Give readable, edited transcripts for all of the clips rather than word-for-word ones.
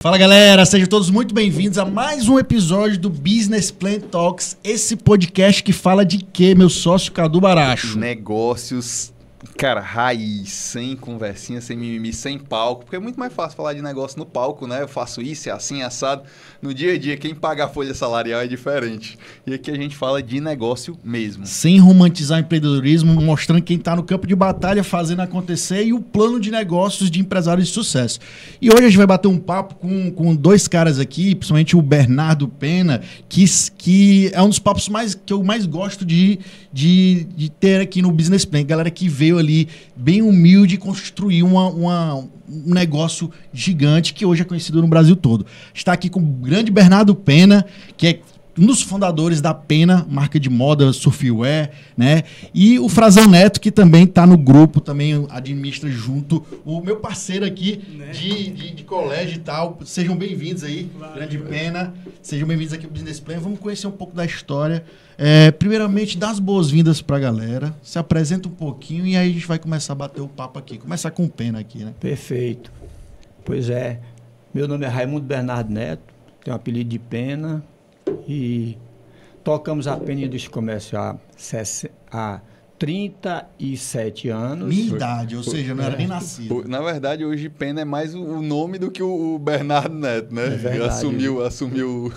Fala galera, sejam todos muito bem-vindos a mais um episódio do Business Plan Talks, esse podcast que fala de quê, meu sócio Cadu Baracho? Negócios, cara, raiz, sem conversinha, sem mimimi, sem palco, porque é muito mais fácil falar de negócio no palco, né? Eu faço isso, é assim, é assado. No dia a dia, quem paga a folha salarial é diferente. E aqui a gente fala de negócio mesmo. Sem romantizar empreendedorismo, mostrando quem está no campo de batalha, fazendo acontecer e o plano de negócios de empresários de sucesso. E hoje a gente vai bater um papo com dois caras aqui, principalmente o Bernardo Pena, que é um dos papos que eu mais gosto de ter aqui no Business Plan. Galera que veio ali bem humilde construir um negócio gigante que hoje é conhecido no Brasil todo. Está aqui com o grande Bernardo Pena, que é um dos fundadores da Pena, marca de moda, surfwear, né? E o Frazão Neto, que também está no grupo, também administra junto, o meu parceiro aqui, né? de colégio e tal. Sejam bem-vindos aí, grande Pena. Sejam bem-vindos aqui ao Business Plan. Vamos conhecer um pouco da história. Primeiramente, dá as boas-vindas para a galera. Se apresenta um pouquinho e aí a gente vai começar a bater o papo aqui. Começar com o Pena aqui, né? Perfeito. Pois é. Meu nome é Raimundo Bernardo Neto, tenho o apelido de Pena. E tocamos a Pena Indústria Comércio há 37 anos. Minha idade, ou seja, não era nem nascido. Na verdade, hoje Pena é mais o nome do que o Bernardo Neto, né? É verdade. Assumiu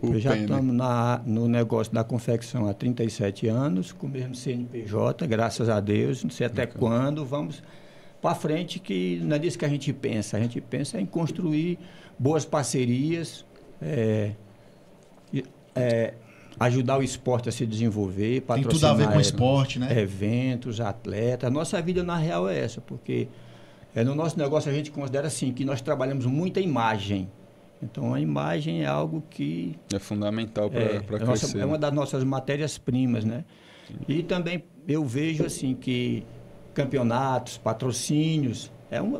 o já Pena. estamos no negócio da confecção há 37 anos, com o mesmo CNPJ, graças a Deus. Não sei até quando. Vamos para frente, que não é disso que a gente pensa. A gente pensa em construir boas parcerias, ajudar o esporte a se desenvolver, patrocinar. Tem tudo a ver com o esporte, né? Eventos, atletas. Nossa vida, na real, é essa, porque no nosso negócio a gente considera assim, que nós trabalhamos muita imagem. Então, a imagem é algo que... É fundamental para crescer. É uma das nossas matérias-primas, né? Sim. E também eu vejo assim que campeonatos, patrocínios,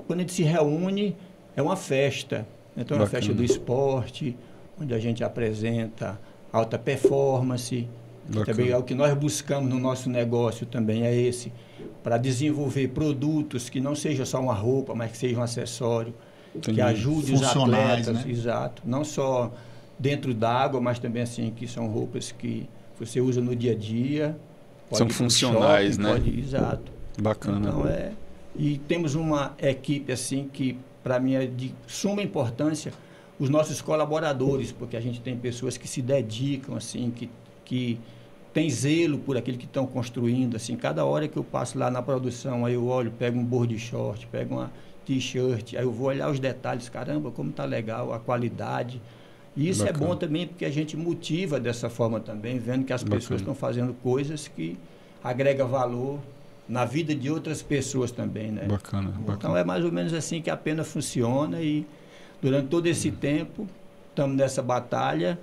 quando a gente se reúne, é uma festa. Então, é uma festa do esporte, onde a gente apresenta alta performance. Também é o que nós buscamos no nosso negócio também, é esse, para desenvolver produtos que não seja só uma roupa, mas que seja um acessório, que ajude os atletas, né? Exato, não só dentro d'água, mas também assim, que são roupas que você usa no dia a dia. São funcionais, shopping, né? Exato. Bacana. Então, e temos uma equipe assim que, para mim, é de suma importância, os nossos colaboradores, porque a gente tem pessoas que se dedicam, assim, que têm zelo por aquilo que estão construindo, assim. Cada hora que eu passo lá na produção, aí eu olho, pego um board short, pego uma t-shirt, aí eu vou olhar os detalhes, caramba, como está legal, a qualidade. E isso é bom também, porque a gente motiva dessa forma também, vendo que as pessoas estão fazendo coisas que agregam valor na vida de outras pessoas também, né? Bacana. Então, é mais ou menos assim que a Pena funciona e durante todo esse tempo, estamos nessa batalha.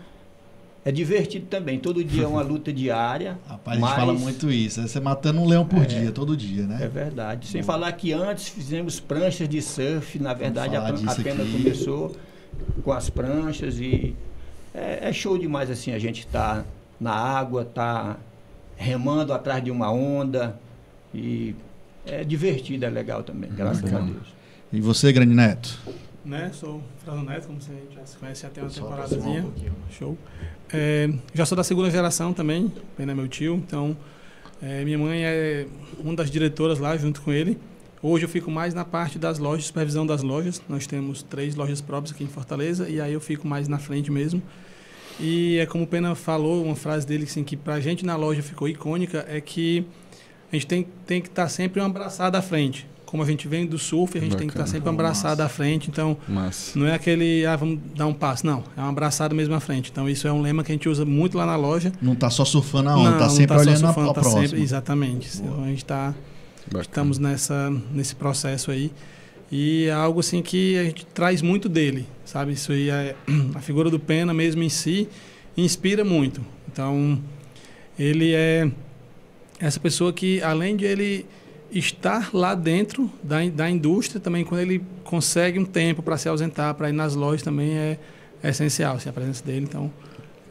É divertido também. Todo dia é uma luta diária. Rapaz, a gente fala muito isso. É você matando um leão por dia, todo dia, né? É verdade. Sem falar que antes fizemos pranchas de surf. Na verdade, a Pena começou com as pranchas e é show demais assim. A gente tá na água, tá remando atrás de uma onda e é divertido, é legal também, graças a Deus. E você, grande Neto? Sou o Frazão Neto, como você já se conhece, já tem uma temporadazinha. Show. Já sou da segunda geração também, Pena é meu tio, então minha mãe é uma das diretoras lá junto com ele. Hoje eu fico mais na parte das lojas, supervisão das lojas. Nós temos 3 lojas próprias aqui em Fortaleza e aí eu fico mais na frente mesmo. E é como o Pena falou, uma frase dele assim, que pra gente na loja ficou icônica, é que a gente tem que estar sempre um abraçado à frente. Como a gente vem do surf, a gente tem que estar sempre um abraçado à frente. Então, não é aquele, vamos dar um passo. Não, é um abraçado mesmo à frente. Então, isso é um lema que a gente usa muito lá na loja. Não está só surfando a onda, está sempre olhando a próxima. Sempre, exatamente. Então, a gente estamos nesse processo aí. E é algo assim que a gente traz muito dele, sabe? Isso aí a figura do Pena mesmo em si inspira muito. Então, ele é essa pessoa que, além de ele estar lá dentro da indústria, também quando ele consegue um tempo para se ausentar, para ir nas lojas, também é essencial, assim, a presença dele. Então,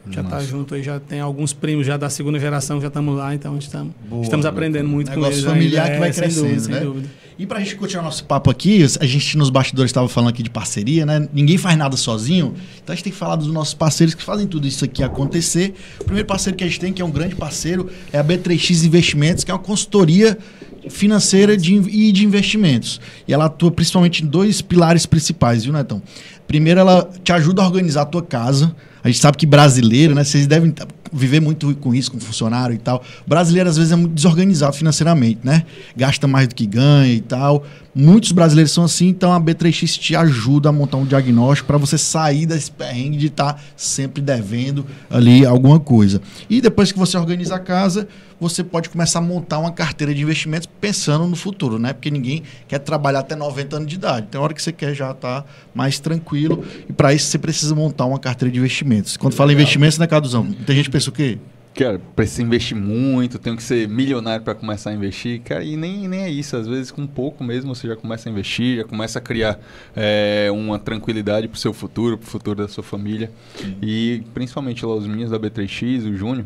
já está junto aí, já tem alguns primos já da segunda geração, já estamos lá, então estamos aprendendo muito com eles. Negócio familiar ainda, que vai crescendo, sem dúvida. E pra gente continuar nosso papo aqui, a gente nos bastidores estava falando aqui de parceria, né? Ninguém faz nada sozinho, então a gente tem que falar dos nossos parceiros que fazem tudo isso aqui acontecer. O primeiro parceiro que a gente tem, que é um grande parceiro, é a B3X Investimentos, que é uma consultoria financeira e de investimentos. E ela atua principalmente em 2 pilares principais, viu, Netão? Primeiro, ela te ajuda a organizar a tua casa. A gente sabe que brasileiro, né? Vocês devem viver muito com isso, com funcionário e tal. O brasileiro, às vezes, é muito desorganizado financeiramente, né? Gasta mais do que ganha e tal. Muitos brasileiros são assim, então a B3X te ajuda a montar um diagnóstico para você sair desse perrengue de estar sempre devendo ali alguma coisa. E depois que você organiza a casa, você pode começar a montar uma carteira de investimentos pensando no futuro, né? Porque ninguém quer trabalhar até 90 anos de idade. Tem hora que você quer já estar mais tranquilo e para isso você precisa montar uma carteira de investimentos. Quando fala em investimentos, né, Caduzão? Muita gente pensa o quê? Cara, precisa investir muito, tenho que ser milionário para começar a investir. Cara, e nem é isso. Às vezes, com pouco mesmo, você já começa a investir, já começa a criar uma tranquilidade para o seu futuro, para o futuro da sua família. Sim. E, principalmente, lá os meninos da B3X, o Júnior,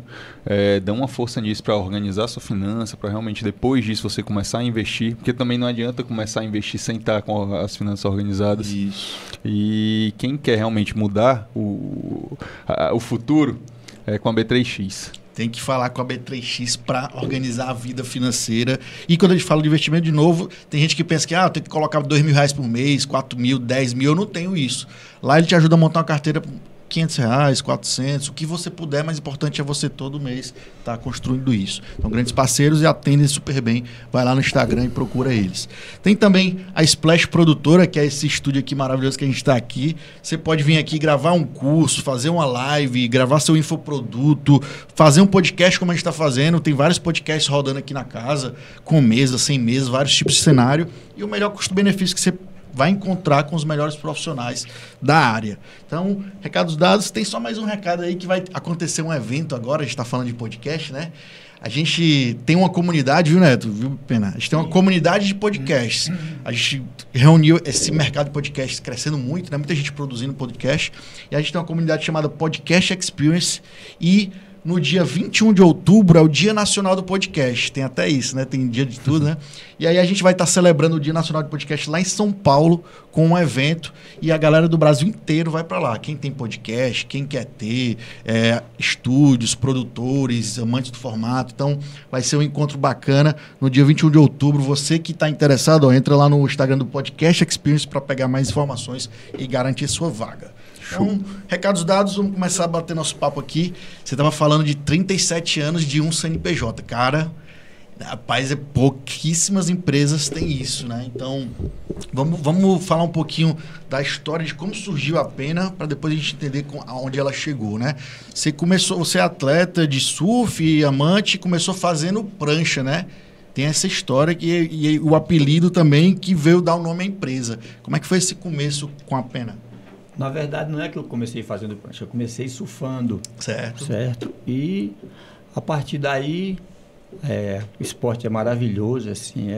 dão uma força nisso para organizar a sua finança, para realmente, depois disso, você começar a investir. Porque também não adianta começar a investir sem estar com as finanças organizadas. Isso. E quem quer realmente mudar o futuro é com a B3X. Tem que falar com a B3X para organizar a vida financeira. E quando a gente fala de investimento, de novo, tem gente que pensa que eu tenho que colocar R$2.000 por mês, 4 mil, 10 mil. Eu não tenho isso. Lá ele te ajuda a montar uma carteira por R$500, 400, o que você puder, mas o importante é você todo mês estar construindo isso. Então, grandes parceiros e atendem super bem. Vai lá no Instagram e procura eles. Tem também a Splash Produtora, que é esse estúdio aqui maravilhoso que a gente está aqui. Você pode vir aqui gravar um curso, fazer uma live, gravar seu infoproduto, fazer um podcast como a gente está fazendo. Tem vários podcasts rodando aqui na casa, com mesa, sem mesa, vários tipos de cenário. E o melhor custo-benefício que você vai encontrar com os melhores profissionais da área. Então, recados dados. Tem só mais um recado aí que vai acontecer um evento agora. A gente está falando de podcast, né? A gente tem uma comunidade, viu, Neto? Viu, Pena? A gente tem uma comunidade de podcasts. A gente reuniu esse mercado de podcasts crescendo muito, né? Muita gente produzindo podcast. E a gente tem uma comunidade chamada Podcast Experience. E no dia 21 de outubro é o Dia Nacional do Podcast. Tem até isso, né? Tem dia de tudo, né? E aí a gente vai estar celebrando o Dia Nacional do Podcast lá em São Paulo com um evento e a galera do Brasil inteiro vai para lá. Quem tem podcast, quem quer ter, estúdios, produtores, amantes do formato. Então vai ser um encontro bacana no dia 21 de outubro. Você que está interessado, entra lá no Instagram do Podcast Experience para pegar mais informações e garantir sua vaga. Então, recados dados, vamos começar a bater nosso papo aqui. Você estava falando de 37 anos de um CNPJ. Cara, rapaz, pouquíssimas empresas têm isso, né? Então, vamos falar um pouquinho da história de como surgiu a Pena, para depois a gente entender aonde ela chegou, né? Você é atleta de surf, amante, começou fazendo prancha, né? Tem essa história e o apelido também que veio dar o nome à empresa. Como é que foi esse começo com a Pena? Na verdade, não é que eu comecei fazendo prancha, eu comecei surfando. Certo. E a partir daí, o esporte é maravilhoso, assim,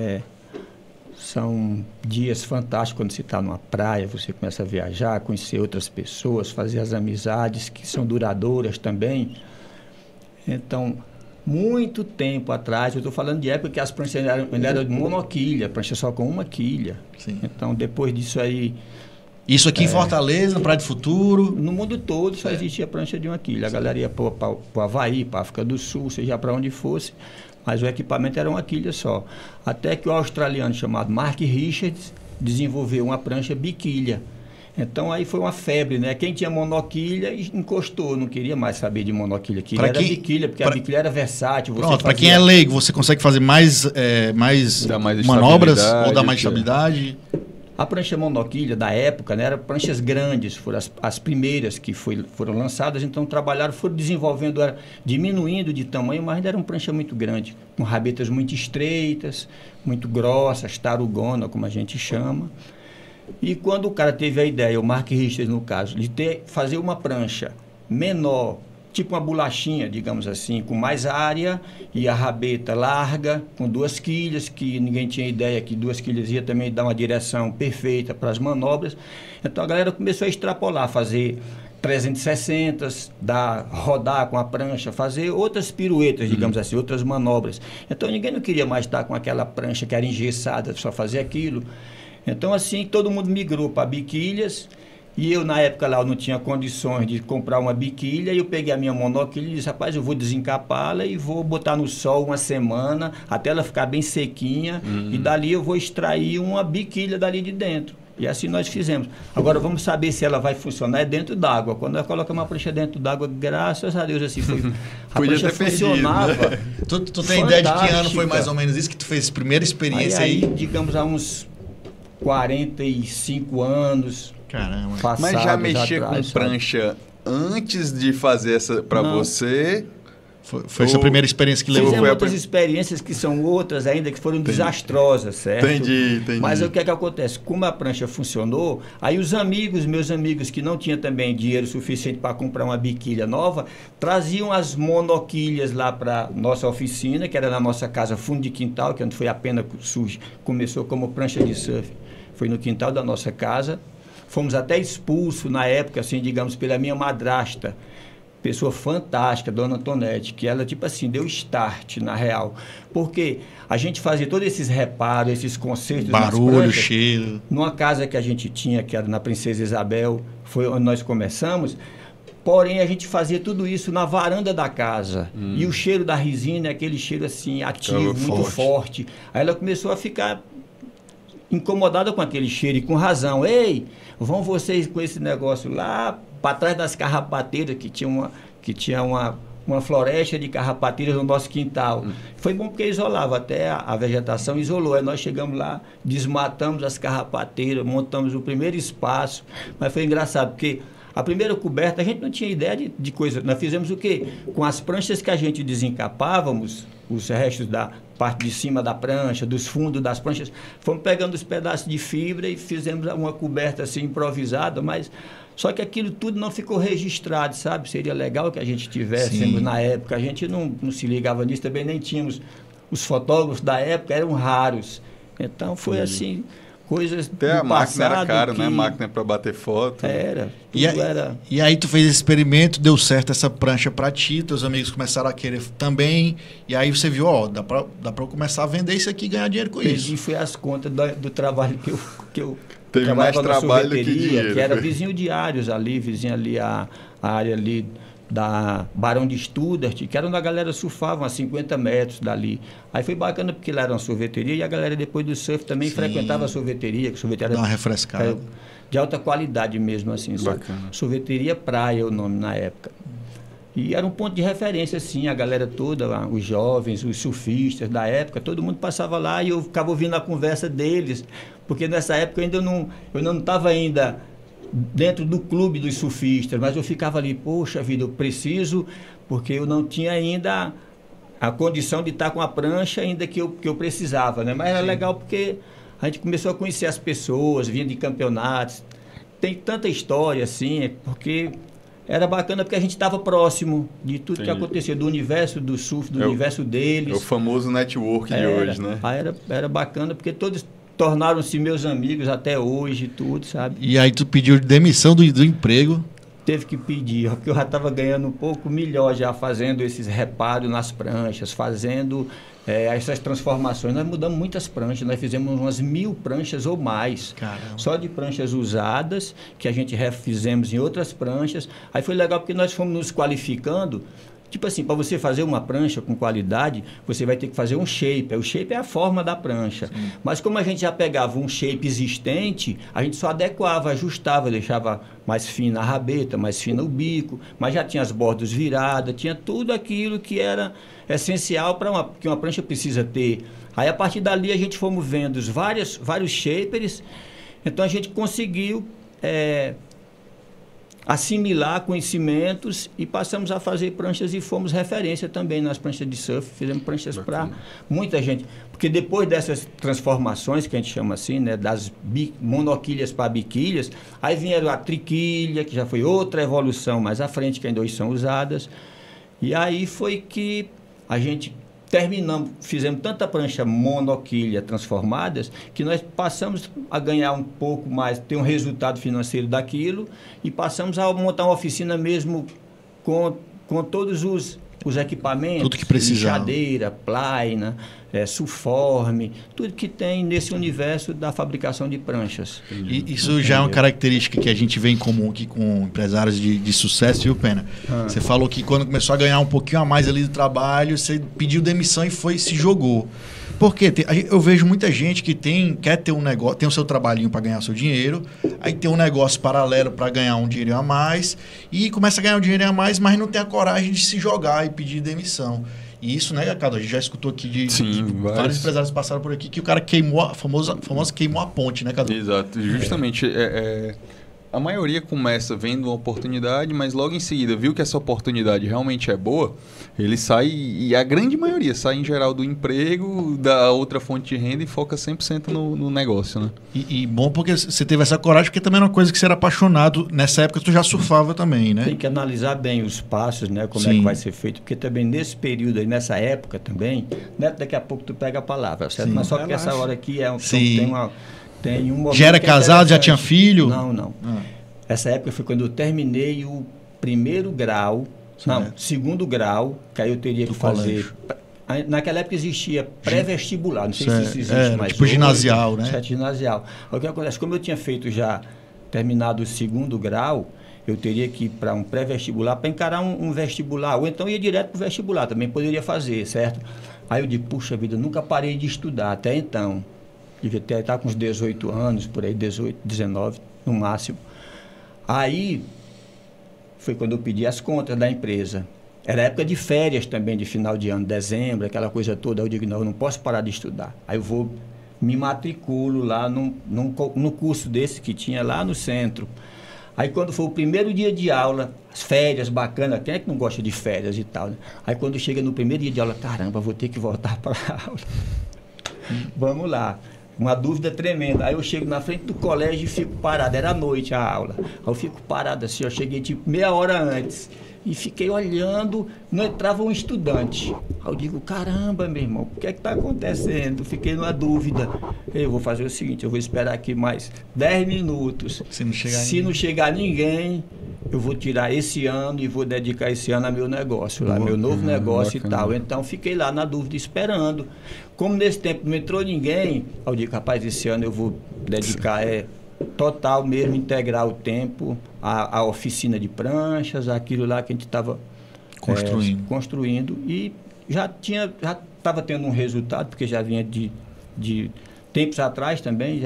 são dias fantásticos quando você está numa praia, você começa a viajar, conhecer outras pessoas, fazer as amizades que são duradouras também. Então, muito tempo atrás, eu estou falando de época que as pranchas eram de monoquilha, prancha só com uma quilha. Sim. Então, depois disso aí... Isso aqui em Fortaleza, no Praia do Futuro? No mundo todo só existia prancha de uma quilha. A galera ia para o Havaí, para a África do Sul, seja para onde fosse, mas o equipamento era uma quilha só. Até que o australiano chamado Mark Richards desenvolveu uma prancha biquilha. Então aí foi uma febre, né? Quem tinha monoquilha encostou, não queria mais saber de monoquilha. Queria era biquilha, porque a biquilha era versátil. Pronto, para quem é leigo, você consegue fazer mais manobras ou dar mais estabilidade? A prancha monoquilha da época, né, eram pranchas grandes, foram as primeiras que foram lançadas, então foram desenvolvendo, diminuindo de tamanho, mas ainda era uma prancha muito grande, com rabetas muito estreitas, muito grossas, tarugona, como a gente chama. E quando o cara teve a ideia, o Mark Richards no caso, de fazer uma prancha menor, tipo uma bolachinha, digamos assim, com mais área e a rabeta larga, com 2 quilhas, que ninguém tinha ideia que 2 quilhas ia também dar uma direção perfeita para as manobras. Então a galera começou a extrapolar, fazer 360, rodar com a prancha, fazer outras piruetas, digamos assim, outras manobras. Então ninguém não queria mais estar com aquela prancha que era engessada, só fazer aquilo. Então assim, todo mundo migrou para biquilhas, e eu na época lá eu não tinha condições de comprar uma biquilha, e eu peguei a minha monoquilha e disse, rapaz, eu vou desencapá-la e vou botar no sol uma semana, até ela ficar bem sequinha, e dali eu vou extrair uma biquilha dali de dentro. E assim nós fizemos. Agora vamos saber se ela vai funcionar dentro d'água. Quando ela coloca uma prancha dentro d'água, graças a Deus, assim foi. A prancha funcionava. Perdido, né? Tu tem ideia de que ano foi mais ou menos isso que tu fez a primeira experiência aí? Digamos, há uns 45 anos. Caramba. Mas já mexia com prancha antes de fazer essa para você? Foi essa primeira experiência que levou. Fizemos outras experiências que são outras ainda, que foram desastrosas, certo? Entendi. Mas o que é que acontece? Como a prancha funcionou, aí os meus amigos que não tinham também dinheiro suficiente para comprar uma biquilha nova, traziam as monoquilhas lá para nossa oficina, que era na nossa casa fundo de quintal, que é onde foi a pena surge, começou como prancha de surf. Foi no quintal da nossa casa. Fomos até expulsos na época, assim, digamos, pela minha madrasta. Pessoa fantástica, Dona Antonete, que ela, tipo assim, deu start, na real. Porque a gente fazia todos esses reparos, esses concertos... Barulho, cheiro... Numa casa que a gente tinha, que era na Princesa Isabel, foi onde nós começamos, porém a gente fazia tudo isso na varanda da casa. E o cheiro da resina é aquele cheiro, assim, ativo, muito forte. Aí ela começou a ficar incomodada com aquele cheiro, e com razão. Ei, vão vocês com esse negócio lá... para trás das carrapateiras, que tinha uma floresta de carrapateiras no nosso quintal. Foi bom porque isolava, até a vegetação isolou. Aí nós chegamos lá, desmatamos as carrapateiras, montamos o primeiro espaço. Mas foi engraçado, porque a primeira coberta, a gente não tinha ideia de coisa. Nós fizemos o quê? Com as pranchas que a gente desencapávamos, os restos da parte de cima da prancha, dos fundos das pranchas, fomos pegando os pedaços de fibra e fizemos uma coberta assim improvisada, mas... Só que aquilo tudo não ficou registrado, sabe? Seria legal que a gente tivéssemos na época. A gente não se ligava nisso, também nem tínhamos... Os fotógrafos da época eram raros. Então, foi assim, coisas até do a máquina era cara, que... né? Máquina para bater foto. Era. E aí tu fez esse experimento, deu certo essa prancha para ti, teus amigos começaram a querer também. E aí você viu, ó, dá para eu começar a vender isso aqui e ganhar dinheiro com isso. E foi as contas do trabalho que eu teve mais trabalho do que dinheiro. Que era vizinho de Ares ali, vizinho ali, a área ali da Barão de Studart, que era onde a galera surfava a 50 metros dali. Aí foi bacana porque lá era uma sorveteria e a galera depois do surf também frequentava a sorveteria, que a sorveteria dá uma refrescada. De alta qualidade mesmo, assim. Bacana. Sorveteria Praia, o nome na época. E era um ponto de referência, assim, a galera toda, os jovens, os surfistas da época, todo mundo passava lá e eu ficava ouvindo a conversa deles, porque nessa época eu não estava ainda dentro do clube dos surfistas, mas eu ficava ali, poxa vida, eu preciso, porque eu não tinha ainda a condição de estar com a prancha ainda que eu precisava, né? Mas era legal porque a gente começou a conhecer as pessoas, vinha de campeonatos, tem tanta história, assim, porque... Era bacana porque a gente estava próximo de tudo que acontecia, do universo do surf, do universo deles. É o famoso network de hoje, né? Era bacana porque todos tornaram-se meus amigos até hoje e tudo, sabe? E aí tu pediu demissão do emprego? Teve que pedir, porque eu já estava ganhando um pouco melhor já fazendo esses reparos nas pranchas, fazendo essas transformações. Nós mudamos muitas pranchas, nós fizemos umas 1000 pranchas ou mais. Caramba. Só de pranchas usadas, que a gente refizemos em outras pranchas. Aí foi legal porque nós fomos nos qualificando. Tipo assim, para você fazer uma prancha com qualidade, você vai ter que fazer um shape. O shape é a forma da prancha. Sim. Mas como a gente já pegava um shape existente, a gente só adequava, ajustava, deixava mais fina a rabeta, mais fina o bico, mas já tinha as bordas viradas, tinha tudo aquilo que era essencial que uma prancha precisa ter. Aí, a partir dali, a gente fomos vendo vários shapers, então a gente conseguiu... assimilar conhecimentos e passamos a fazer pranchas e fomos referência também nas pranchas de surf. Fizemos pranchas para muita gente. Porque depois dessas transformações, que a gente chama assim, né, das monoquilhas para biquilhas, aí vieram a triquilha, que já foi outra evolução mais à frente, que ainda hoje são usadas. E aí foi que a gente fizemos tanta prancha monoquilha transformadas, que nós passamos a ganhar um pouco mais, ter um resultado financeiro daquilo, e passamos a montar uma oficina mesmo com todos os equipamentos, tudo que precisava, lixadeira, plaina, sulforme, tudo que tem nesse universo da fabricação de pranchas. E isso já é uma característica que a gente vê em comum aqui com empresários de sucesso, viu, Pena? Você falou que quando começou a ganhar um pouquinho a mais ali do trabalho, você pediu demissão e se jogou. Porque eu vejo muita gente que quer ter um negócio, tem o seu trabalhinho para ganhar seu dinheiro, aí tem um negócio paralelo para ganhar um dinheiro a mais, e começa a ganhar um dinheiro a mais, mas não tem a coragem de se jogar e pedir demissão. E isso, né, Cadu? A gente já escutou aqui vários empresários passaram por aqui que o cara queimou, a famosa queimou a ponte, né, Cadu? Exato, justamente. A maioria começa vendo uma oportunidade, mas logo em seguida viu que essa oportunidade realmente é boa, ele sai, e a grande maioria sai em geral do emprego, da outra fonte de renda e foca 100% no negócio, né? E bom porque você teve essa coragem, porque também era uma coisa que você era apaixonado. Nessa época tu já surfava também, né? Tem que analisar bem os passos, né? Como é que vai ser feito, porque também nesse período aí, nessa época também, né? Daqui a pouco tu pega a palavra, certo? Sim. Mas só porque essa hora aqui tem um momento. Já era casado, já tinha filho? Não. Essa época foi quando eu terminei o primeiro grau, segundo grau, que aí eu teria que fazer. Naquela época existia pré-vestibular, não sei se isso existe mais. Tipo hoje, ginasial, né? Ginasial. O que acontece? Como eu tinha feito já, terminado o segundo grau, eu teria que ir para um pré-vestibular para encarar um vestibular, ou então ia direto para o vestibular, também poderia fazer, certo? Aí eu digo, puxa vida, eu nunca parei de estudar até então. Devia estar com uns 18 anos, por aí, 18, 19 no máximo. Aí foi quando eu pedi as contas da empresa. Era época de férias também, de final de ano, dezembro, aquela coisa toda. Eu digo, não, eu não posso parar de estudar. Aí eu vou, me matriculo lá no curso desse que tinha lá no centro. Aí quando foi o primeiro dia de aula, as férias, bacana, quem é que não gosta de férias e tal, né? Aí quando chega no primeiro dia de aula, caramba, vou ter que voltar para a aula. Vamos lá. Uma dúvida tremenda. Aí eu chego na frente do colégio e fico parado. Era à noite a aula. Aí eu fico parado assim, eu cheguei tipo meia hora antes. E fiquei olhando, não entrava um estudante. Aí eu digo, caramba, meu irmão, o que é que está acontecendo? Fiquei numa dúvida. Eu vou fazer o seguinte, eu vou esperar aqui mais 10 minutos. Se não chegar ninguém, eu vou tirar esse ano e vou dedicar esse ano a meu negócio, lá, meu novo negócio bacana. E tal. Então, fiquei lá na dúvida, esperando. Como nesse tempo não entrou ninguém, eu digo, rapaz, esse ano eu vou dedicar total mesmo, integrar o tempo, a oficina de pranchas, aquilo lá que a gente estava construindo. E já estava tendo um resultado, porque já vinha de tempos atrás também.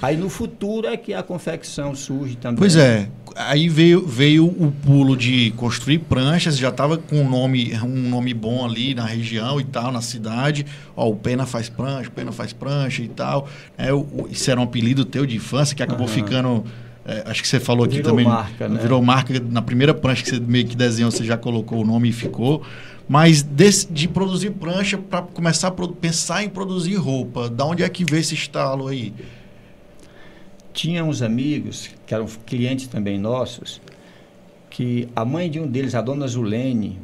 Aí no futuro é que a confecção surge também. Pois é, aí veio o pulo de construir pranchas, já estava com um nome bom ali na região e tal, na cidade. Ó, o Pena faz prancha e tal. Isso era um apelido teu de infância que acabou ficando... acho que você falou aqui virou também. Marca, né? Virou marca. Na primeira prancha que você meio que desenhou, você já colocou o nome e ficou. Mas de produzir prancha para começar a pensar em produzir roupa, da onde é que veio esse estalo aí? Tinha uns amigos, que eram clientes também nossos, que a mãe de um deles, a dona Zulene,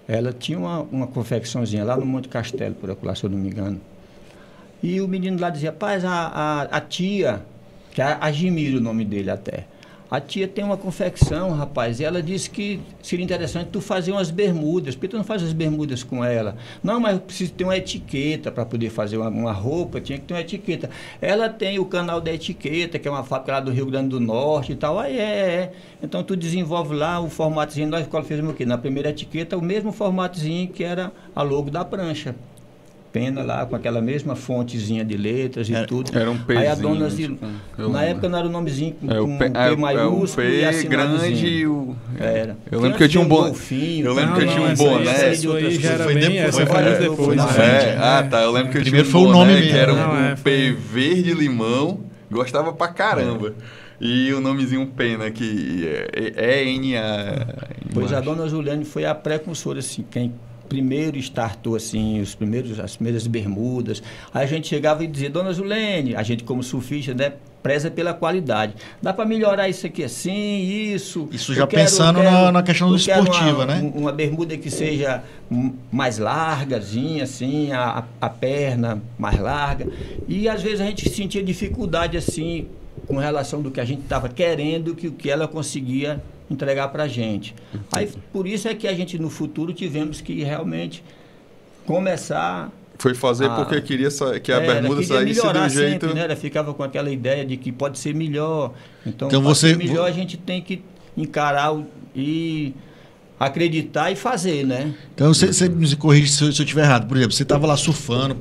ela tinha uma confecçãozinha lá no Monte Castelo, por lá, se eu não me engano. E o menino lá dizia, rapaz, a tia, que é a Gimiro o nome dele até, a tia tem uma confecção, rapaz, e ela disse que seria interessante tu fazer umas bermudas. Por que tu não faz as bermudas com ela? Não, mas eu preciso ter uma etiqueta para poder fazer uma roupa, tinha que ter uma etiqueta. Ela tem o canal da etiqueta, que é uma fábrica lá do Rio Grande do Norte e tal. Aí Então tu desenvolve lá o formatozinho, nós fizemos o quê? Na primeira etiqueta, o mesmo formatozinho que era a logo da prancha. Pena lá, com aquela mesma fontezinha de letras e tudo. Era um Pzinho. Aí a dona na época não era o nomezinho com P maiúsculo e grande era. Eu lembro que eu tinha um boné. Eu lembro que eu tinha um boné. Isso aí já era foi bem... depois, Foi vários depois. Tá. Eu lembro que eu tinha Primeiro um foi o boné nome que era mesmo. um P verde limão. Gostava pra caramba. E o nomezinho Pena, que é ENA. Pois a dona Juliane foi a precursora, assim, quem primeiro startou assim, as primeiras bermudas, aí a gente chegava e dizia, Dona Zulene, a gente como surfista, né, preza pela qualidade. Dá para melhorar isso aqui assim, isso. Isso já pensando na questão do esportiva, né? Uma bermuda que seja mais largazinha, assim, a perna mais larga. E às vezes a gente sentia dificuldade assim com relação do que a gente estava querendo, que o que ela conseguia entregar para a gente. Aí, por isso é que a gente, no futuro, tivemos que realmente começar... Foi fazer porque queria que a bermuda saísse do jeito... Sempre, né? Ela ficava com aquela ideia de que pode ser melhor. Então você... melhor a gente tem que encarar e acreditar e fazer, né? Então você me corrige se eu estiver errado. Por exemplo, você estava lá surfando,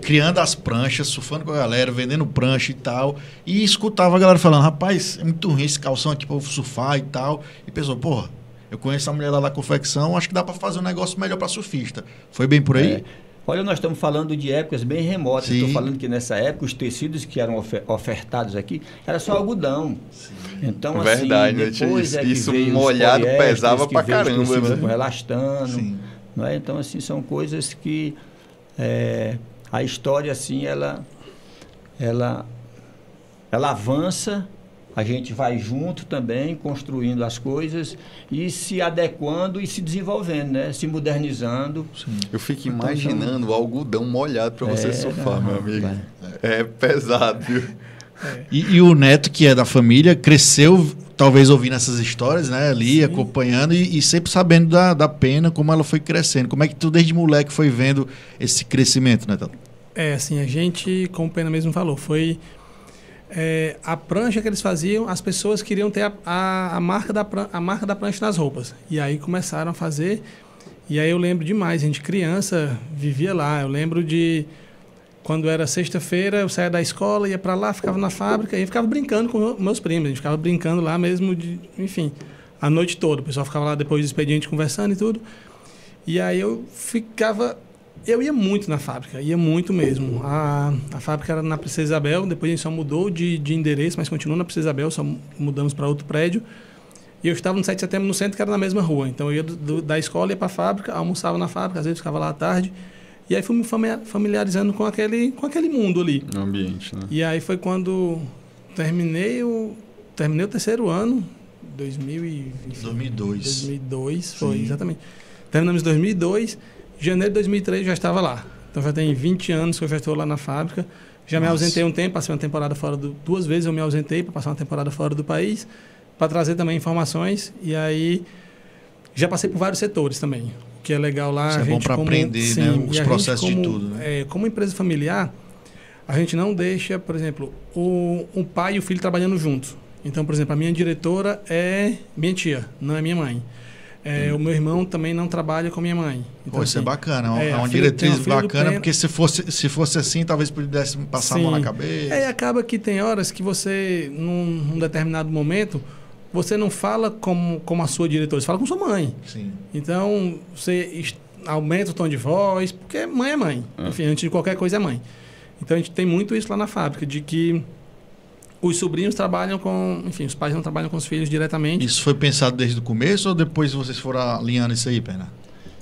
criando as pranchas, surfando com a galera, vendendo prancha e tal, e escutava a galera falando, rapaz, é muito ruim esse calção aqui para eu surfar e tal. E pensou, porra, eu conheço a mulher lá da confecção, acho que dá para fazer um negócio melhor para surfista. Foi bem por aí? Olha, nós estamos falando de épocas bem remotas. Estou falando que nessa época os tecidos que eram ofertados aqui era só algodão. Sim. Então, verdade, assim, depois isso molhado pesava pra caramba, né? Elastano. Não é? Então, assim, são coisas que a história, assim, ela avança. A gente vai junto também, construindo as coisas e se adequando e se desenvolvendo, né? Se modernizando. Sim. Eu fico imaginando o algodão molhado para você surfar, meu amigo. É pesado, viu? E o neto, que é da família, cresceu, talvez ouvindo essas histórias, né? Ali, acompanhando e sempre sabendo da pena, como ela foi crescendo. Como é que tu, desde moleque, foi vendo esse crescimento, Neto? Assim, a gente, como o Pena mesmo falou, foi... a prancha que eles faziam, as pessoas queriam ter a marca da prancha nas roupas. E aí começaram a fazer. E aí eu lembro demais, a gente criança vivia lá. Eu lembro de quando era sexta-feira, eu saía da escola, ia para lá, ficava na fábrica e ficava brincando com meus primos. A gente ficava brincando lá mesmo, enfim, a noite toda. O pessoal ficava lá depois do expediente conversando e tudo. E aí eu ia muito na fábrica, ia muito mesmo. A fábrica era na Princesa Isabel, depois a gente só mudou de endereço, mas continua na Princesa Isabel, só mudamos para outro prédio. E eu estava no 7 de setembro no centro, que era na mesma rua. Então eu ia da escola, ia para a fábrica, almoçava na fábrica, às vezes ficava lá à tarde. E aí fui me familiarizando com aquele mundo ali. No ambiente, né? E aí foi quando terminei o terceiro ano, 2002, foi, exatamente. Terminamos em 2002. Em janeiro de 2003 eu já estava lá. Então já tem 20 anos que eu já estou lá na fábrica. Já me ausentei um tempo, passei uma temporada fora duas vezes eu me ausentei para passar uma temporada fora do país, para trazer também informações. E aí já passei por vários setores também, o que é legal lá. Isso é bom para aprender, né, os processos de tudo. Né? Como empresa familiar, a gente não deixa, por exemplo, o pai e o filho trabalhando juntos. Então, por exemplo, a minha diretora é minha tia, não é minha mãe. O meu irmão também não trabalha com minha mãe. Então, isso é bacana, é uma diretriz bacana, porque se fosse assim, talvez pudesse passar a mão na cabeça. Acaba que tem horas que você, num determinado momento, você não fala como a sua diretora, você fala com sua mãe. Sim. Então, você aumenta o tom de voz, porque mãe é mãe. Enfim, antes de qualquer coisa é mãe. Então, a gente tem muito isso lá na fábrica, de que os sobrinhos trabalham com... Enfim, os pais não trabalham com os filhos diretamente. Isso foi pensado desde o começo ou depois vocês foram alinhando isso aí, Pena?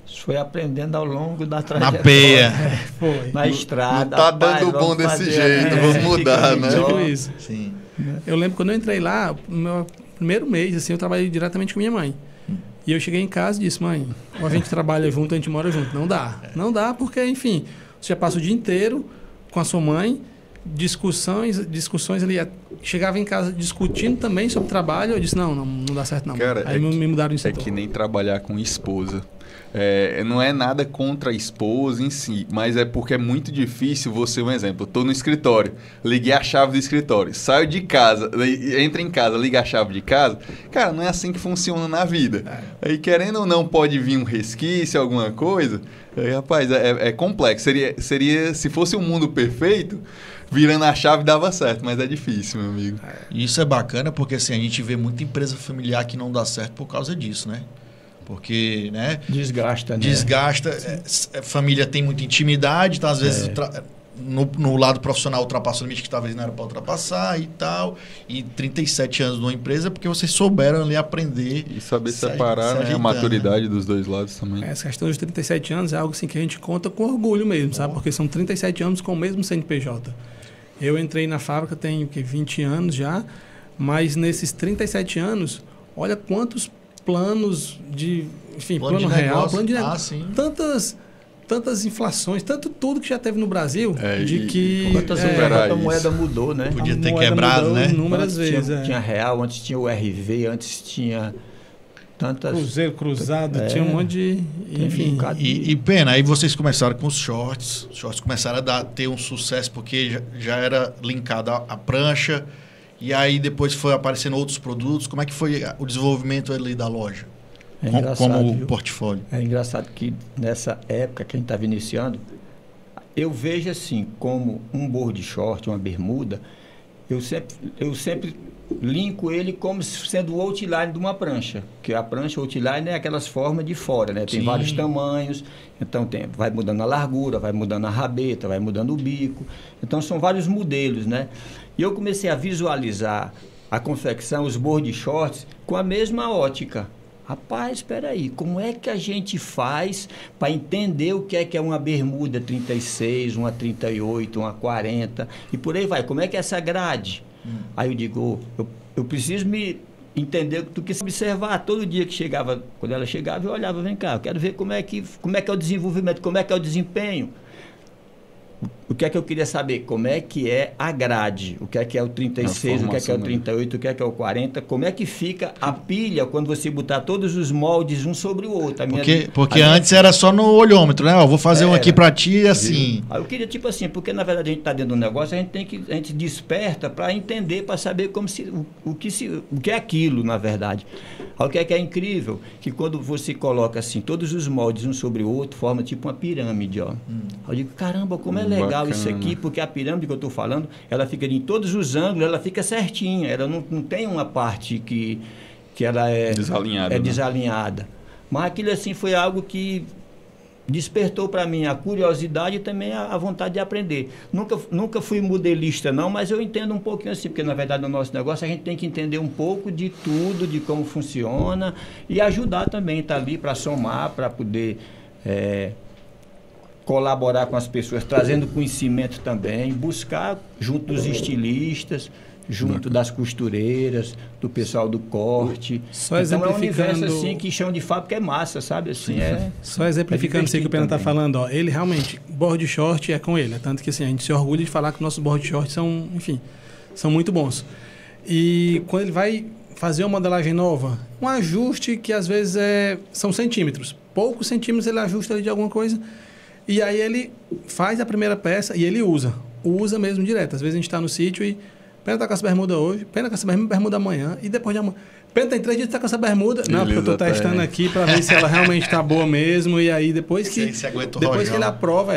Isso foi aprendendo ao longo da trajetória. Na peia. Foi. Na estrada. Não tá dando bom desse jeito, vamos mudar, né? Tipo isso. Sim. Eu lembro quando eu entrei lá, no meu primeiro mês, assim, eu trabalhei diretamente com minha mãe. E eu cheguei em casa e disse, mãe, ou a gente trabalha junto, a gente mora junto. Não dá. Não dá porque, enfim, você já passa o dia inteiro com a sua mãe, discussões ali. Chegava em casa discutindo também sobre trabalho. Eu disse, não dá certo não. Cara, aí me mudaram de setor. É que nem trabalhar com esposa. Não é nada contra a esposa em si, mas é porque é muito difícil você, um exemplo, eu tô no escritório, liguei a chave do escritório, saio de casa, entra em casa, liga a chave de casa, cara, não é assim que funciona na vida. Aí, querendo ou não, pode vir um resquício, alguma coisa, rapaz, é complexo. Seria, se fosse um mundo perfeito, virando a chave dava certo, mas é difícil, meu amigo. Isso é bacana porque assim, a gente vê muita empresa familiar que não dá certo por causa disso, né? Porque, né? Desgasta, né? Desgasta. A família tem muita intimidade, então às vezes no lado profissional ultrapassou o limite que talvez não era para ultrapassar e tal. E 37 anos numa empresa porque vocês souberam ali aprender. E saber separar, né, a maturidade dos dois lados também. Essa questão dos 37 anos é algo assim que a gente conta com orgulho mesmo, sabe? Porque são 37 anos com o mesmo CNPJ. Eu entrei na fábrica tem 20 anos já, mas nesses 37 anos, olha quantos planos de... Enfim, plano real, plano de negócio. Tantas inflações, tudo que já teve no Brasil, quanta moeda mudou, né? Podia ter quebrado, né? Inúmeras vezes. Tinha real, antes tinha o RV, antes tinha tantas... Cruzeiro, cruzado, tinha um monte de... Enfim. E pena, aí vocês começaram com os shorts. Os shorts começaram a ter um sucesso porque já era linkado à prancha. E aí depois foi aparecendo outros produtos. Como é que foi o desenvolvimento ali da loja? Como portfólio. É engraçado que nessa época que a gente estava iniciando, eu vejo assim, como um board short, uma bermuda, eu sempre linko ele como sendo o outline de uma prancha. Que a prancha outline é aquelas formas de fora, né? Tem vários tamanhos, então vai mudando a largura, vai mudando a rabeta, vai mudando o bico. Então são vários modelos, né? E eu comecei a visualizar a confecção, os board shorts, com a mesma ótica. Rapaz, espera aí, como é que a gente faz para entender o que é uma bermuda 36, uma 38, uma 40 e por aí vai? Como é que é essa grade? Aí eu digo, eu preciso me entender do que observar todo dia que chegava, quando ela chegava eu olhava, vem cá, eu quero ver como é que é o desenvolvimento, como é que é o desempenho. O que é que eu queria saber? Como é que é a grade? O que é o 36, o que é o 38, o que é o 40? Como é que fica a pilha quando você botar todos os moldes um sobre o outro? Porque antes era só no olhômetro, né? Vou fazer um aqui para ti assim. Eu queria tipo assim, porque na verdade a gente está dentro do negócio, a gente desperta para entender, para saber o que é aquilo, na verdade. O que é incrível? Que quando você coloca assim, todos os moldes um sobre o outro, forma tipo uma pirâmide, ó. Eu digo, caramba, como é legal isso aqui, porque a pirâmide que eu estou falando, ela fica em todos os ângulos, ela fica certinha, ela não tem uma parte que ela é desalinhada. Mas aquilo assim foi algo que despertou para mim a curiosidade e também a vontade de aprender. Nunca fui modelista não, mas eu entendo um pouquinho assim, porque na verdade no nosso negócio a gente tem que entender um pouco de tudo, de como funciona e ajudar também, estar ali para somar, para poder colaborar com as pessoas, trazendo conhecimento também, buscar junto dos estilistas, junto das costureiras, do pessoal do corte. Só então é um universo assim que chão de fábrica é massa, sabe? Assim, só exemplificando isso que o Pena está falando, ó, ele realmente, board short é com ele, tanto que assim, a gente se orgulha de falar que nossos board shorts são, enfim, são muito bons. E quando ele vai fazer uma modelagem nova, um ajuste que às vezes são centímetros, poucos centímetros ele ajusta ali de alguma coisa, e aí ele faz a primeira peça e ele usa mesmo direto. Às vezes a gente está no sítio e Pena tá com essa bermuda hoje, Pena com essa bermuda amanhã e depois de amanhã. Pena tem 3 dias que tá com essa bermuda. Não, porque eu tô testando aqui para ver se ela realmente tá boa mesmo. E aí depois que ele aprova,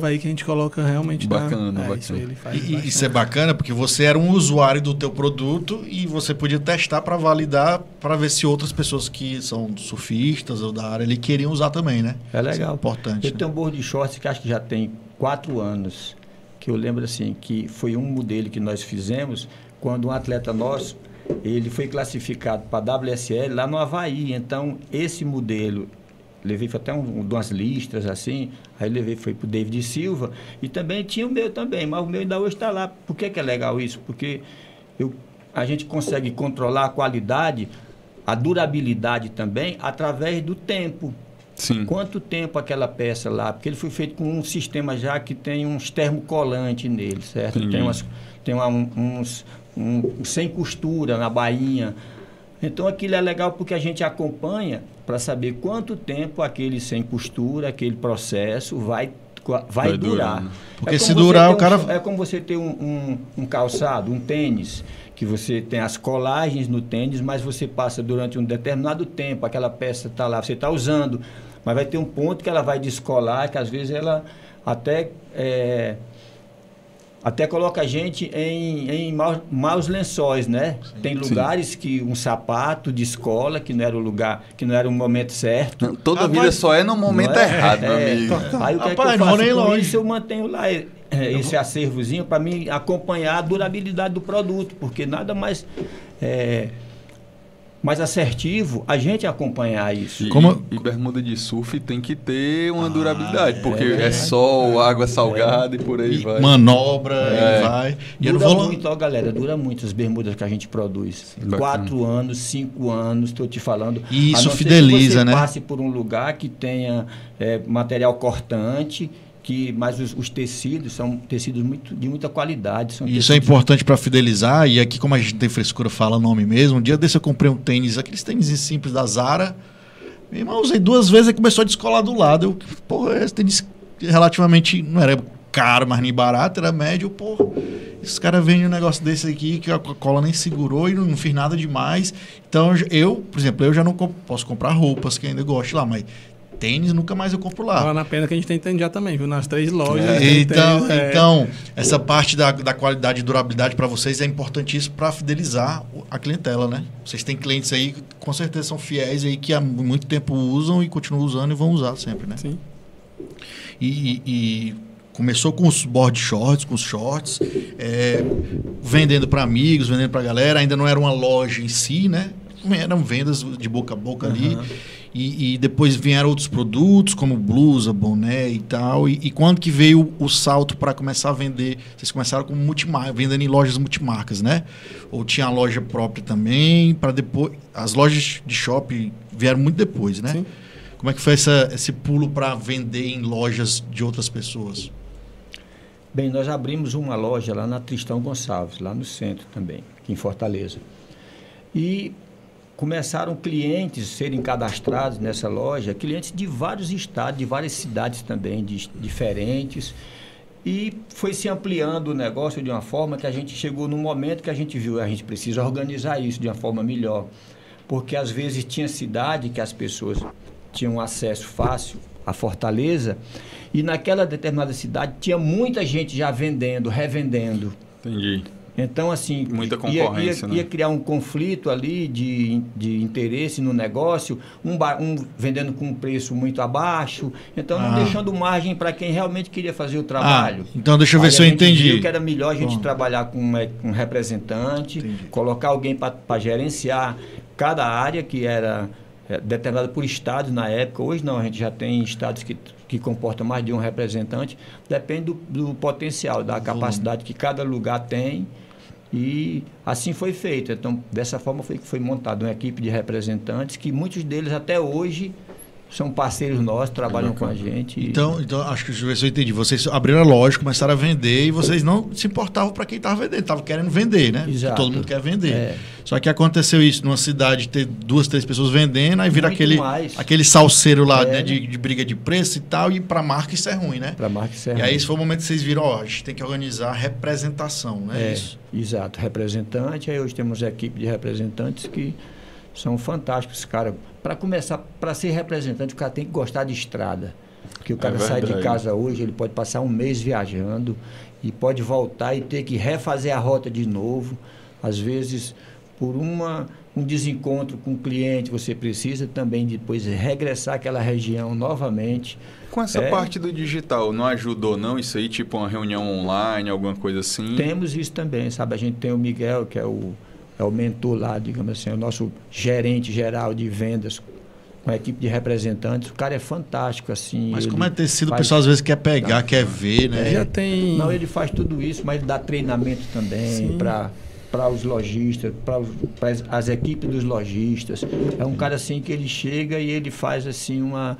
aí que a gente coloca realmente. Bacana. Isso aí ele faz isso é bacana porque você era um usuário do teu produto e você podia testar para validar, para ver se outras pessoas que são surfistas ou da área ali queriam usar também, né? É legal. Isso é importante. Eu tenho um board shorts que acho que já tem 4 anos. Que eu lembro assim, que foi um modelo que nós fizemos quando um atleta nosso, ele foi classificado para a WSL lá no Havaí. Então, esse modelo, levei até umas listras assim, aí foi para o David Silva, e também tinha o meu também, mas o meu ainda hoje está lá. Por que é legal isso? Porque a gente consegue controlar a qualidade, a durabilidade também, através do tempo. Sim. Quanto tempo aquela peça lá? Porque ele foi feito com um sistema já que tem uns termocolantes nele, certo? Sim. Tem uns sem costura na bainha. Então aquilo é legal porque a gente acompanha para saber quanto tempo aquele sem costura, aquele processo vai durar. Porque se durar, o cara... É como você ter um calçado, um tênis, que você tem as colagens no tênis, mas você passa durante um determinado tempo, aquela peça está lá, você está usando, mas vai ter um ponto que ela vai descolar, que às vezes ela até até coloca a gente em maus lençóis, né? Sim. Tem lugares que um sapato de escola, que não era o lugar, que não era o momento certo. Toda vida só é no momento errado, meu amigo. Aí o que é que eu faço com isso? Eu mantenho lá esse acervozinho para mim acompanhar a durabilidade do produto, porque nada mais assertivo a gente acompanhar isso. E bermuda de surf tem que ter uma durabilidade, porque é sol, água salgada e por aí vai. Manobra e vai. E dura muito, ó, galera, dura muito as bermudas que a gente produz. 4 anos, 5 anos, estou te falando. E isso fideliza, né? Passe por um lugar que tenha material cortante, mas os tecidos são tecidos de muita qualidade. Isso é importante para fidelizar, e aqui como a gente tem frescura, fala nome mesmo. Um dia desse eu comprei um tênis, aqueles tênis simples da Zara. Meu irmão, usei 2 vezes e começou a descolar do lado. Esse tênis relativamente não era caro, mas nem barato, era médio. Esses caras vendem um negócio desse aqui que a cola nem segurou e não fiz nada demais. Então por exemplo, eu já não posso comprar roupas que ainda gosto lá, mas tênis nunca mais eu compro lá. Vale a pena que a gente tem tênis já também, viu? Nas 3 lojas. Então, essa parte da qualidade e durabilidade para vocês é importantíssimo para fidelizar a clientela, né? Vocês têm clientes aí que com certeza são fiéis aí, que há muito tempo usam e continuam usando e vão usar sempre, né? Sim. E começou com os board shorts, com os shorts, vendendo para amigos, vendendo para galera. Ainda não era uma loja em si, né? Eram vendas de boca a boca ali. E depois vieram outros produtos, como blusa, boné e tal. E quando que veio o salto para começar a vender? Vocês começaram com multimarca, vendendo em lojas multimarcas, né? Ou tinha a loja própria também, para depois... As lojas de shopping vieram muito depois, né? Sim. Como é que foi esse pulo para vender em lojas de outras pessoas? Bem, nós abrimos uma loja lá na Tristão Gonçalves, lá no centro também, aqui em Fortaleza. E começaram clientes a serem cadastrados nessa loja, clientes de vários estados, de várias cidades também, diferentes. E foi se ampliando o negócio de uma forma que a gente chegou num momento que a gente viu, a gente precisa organizar isso de uma forma melhor. Porque às vezes tinha cidade que as pessoas tinham acesso fácil à Fortaleza, e naquela determinada cidade tinha muita gente já vendendo, revendendo. Entendi. Então, assim, muita concorrência, ia criar um conflito ali de interesse no negócio, um vendendo com um preço muito abaixo, então não deixando margem para quem realmente queria fazer o trabalho. Então, deixa eu ver se eu entendi. Viu que era melhor a gente trabalhar com um representante, colocar alguém para gerenciar cada área que era determinada por estados na época. Hoje não, a gente já tem estados que comportam mais de um representante, depende do potencial, da capacidade que cada lugar tem. E assim foi feito. Então, dessa forma foi montada uma equipe de representantes que muitos deles até hoje são parceiros nossos, trabalham com a gente. Então, acho que eu entendi. Vocês abriram a loja, começaram a vender e vocês não se importavam para quem estava vendendo, estavam querendo vender, né? Exato. Todo mundo quer vender. Só que aconteceu isso numa cidade, ter 2, 3 pessoas vendendo, aí vira aquele salseiro lá, né, de briga de preço e tal, e para a marca isso é ruim, né? Para a marca isso é ruim. E aí esse foi o momento que vocês viram, a gente tem que organizar a representação, né? Isso. Exato, representante. Aí hoje temos a equipe de representantes que são fantásticos, cara. Para começar, para ser representante, o cara tem que gostar de estrada. Porque o cara sai de casa hoje, ele pode passar um mês viajando e pode voltar e ter que refazer a rota de novo. Às vezes, por um desencontro com o cliente, você precisa também depois regressar àquela região novamente. Com essa parte do digital, não ajudou não isso aí? Tipo uma reunião online, alguma coisa assim? Temos isso também, sabe? A gente tem o Miguel, que é o mentor lá, digamos assim, o nosso gerente geral de vendas, com a equipe de representantes. O cara é fantástico, assim. Mas como é tecido, o pessoal às vezes quer pegar, quer ver, né? Já tem... Não, ele faz tudo isso, mas ele dá treinamento também para os lojistas, para as equipes dos lojistas. É um cara assim que ele chega e ele faz assim uma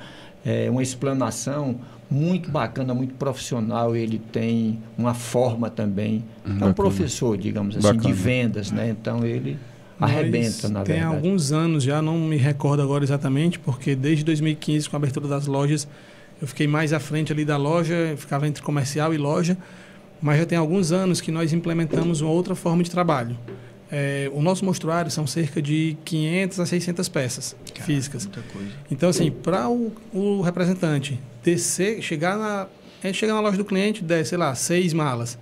explanação muito bacana, muito profissional. Ele tem uma forma também. É um professor, digamos assim, de vendas, né? Então ele arrebenta, na verdade. Tem alguns anos já, não me recordo agora exatamente, porque desde 2015, com a abertura das lojas, eu fiquei mais à frente ali da loja, ficava entre comercial e loja, mas já tem alguns anos que nós implementamos uma outra forma de trabalho. O nosso mostruário são cerca de 500 a 600 peças físicas. Muita coisa. Então, assim, para o representante chegar na loja do cliente, sei lá, 6 malas.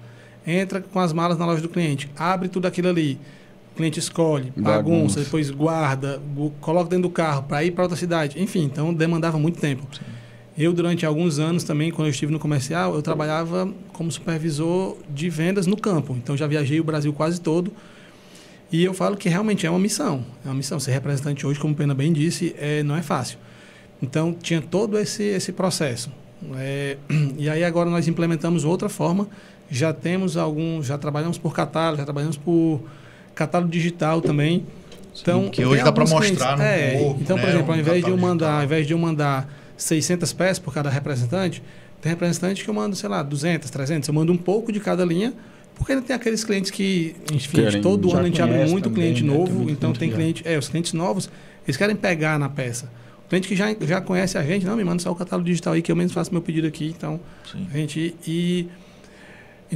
entra com as malas na loja do cliente, abre tudo aquilo ali. O cliente escolhe, bagunça, depois guarda, coloca dentro do carro para ir para outra cidade. Enfim, então demandava muito tempo. Sim. Eu, durante alguns anos também, quando eu estive no comercial, eu trabalhava como supervisor de vendas no campo. Então, já viajei o Brasil quase todo. E eu falo que realmente é uma missão. É uma missão. Ser representante hoje, como o Pena bem disse, não é fácil. Então, tinha todo esse processo. E aí, agora, nós implementamos outra forma. Já trabalhamos por catálogo, já trabalhamos por catálogo digital também. Então, sim, que hoje dá para mostrar no corpo, então, por exemplo, ao invés de eu mandar 600 peças por cada representante, tem representante que eu mando, sei lá, 200, 300. Eu mando um pouco de cada linha, porque ainda tem aqueles clientes que, enfim, todo ano a gente abre muito também, cliente novo, né? Então tem cliente, os clientes novos, eles querem pegar na peça. O cliente que já conhece a gente, não, me manda só o catálogo digital aí que eu mesmo faço meu pedido aqui. Então, a gente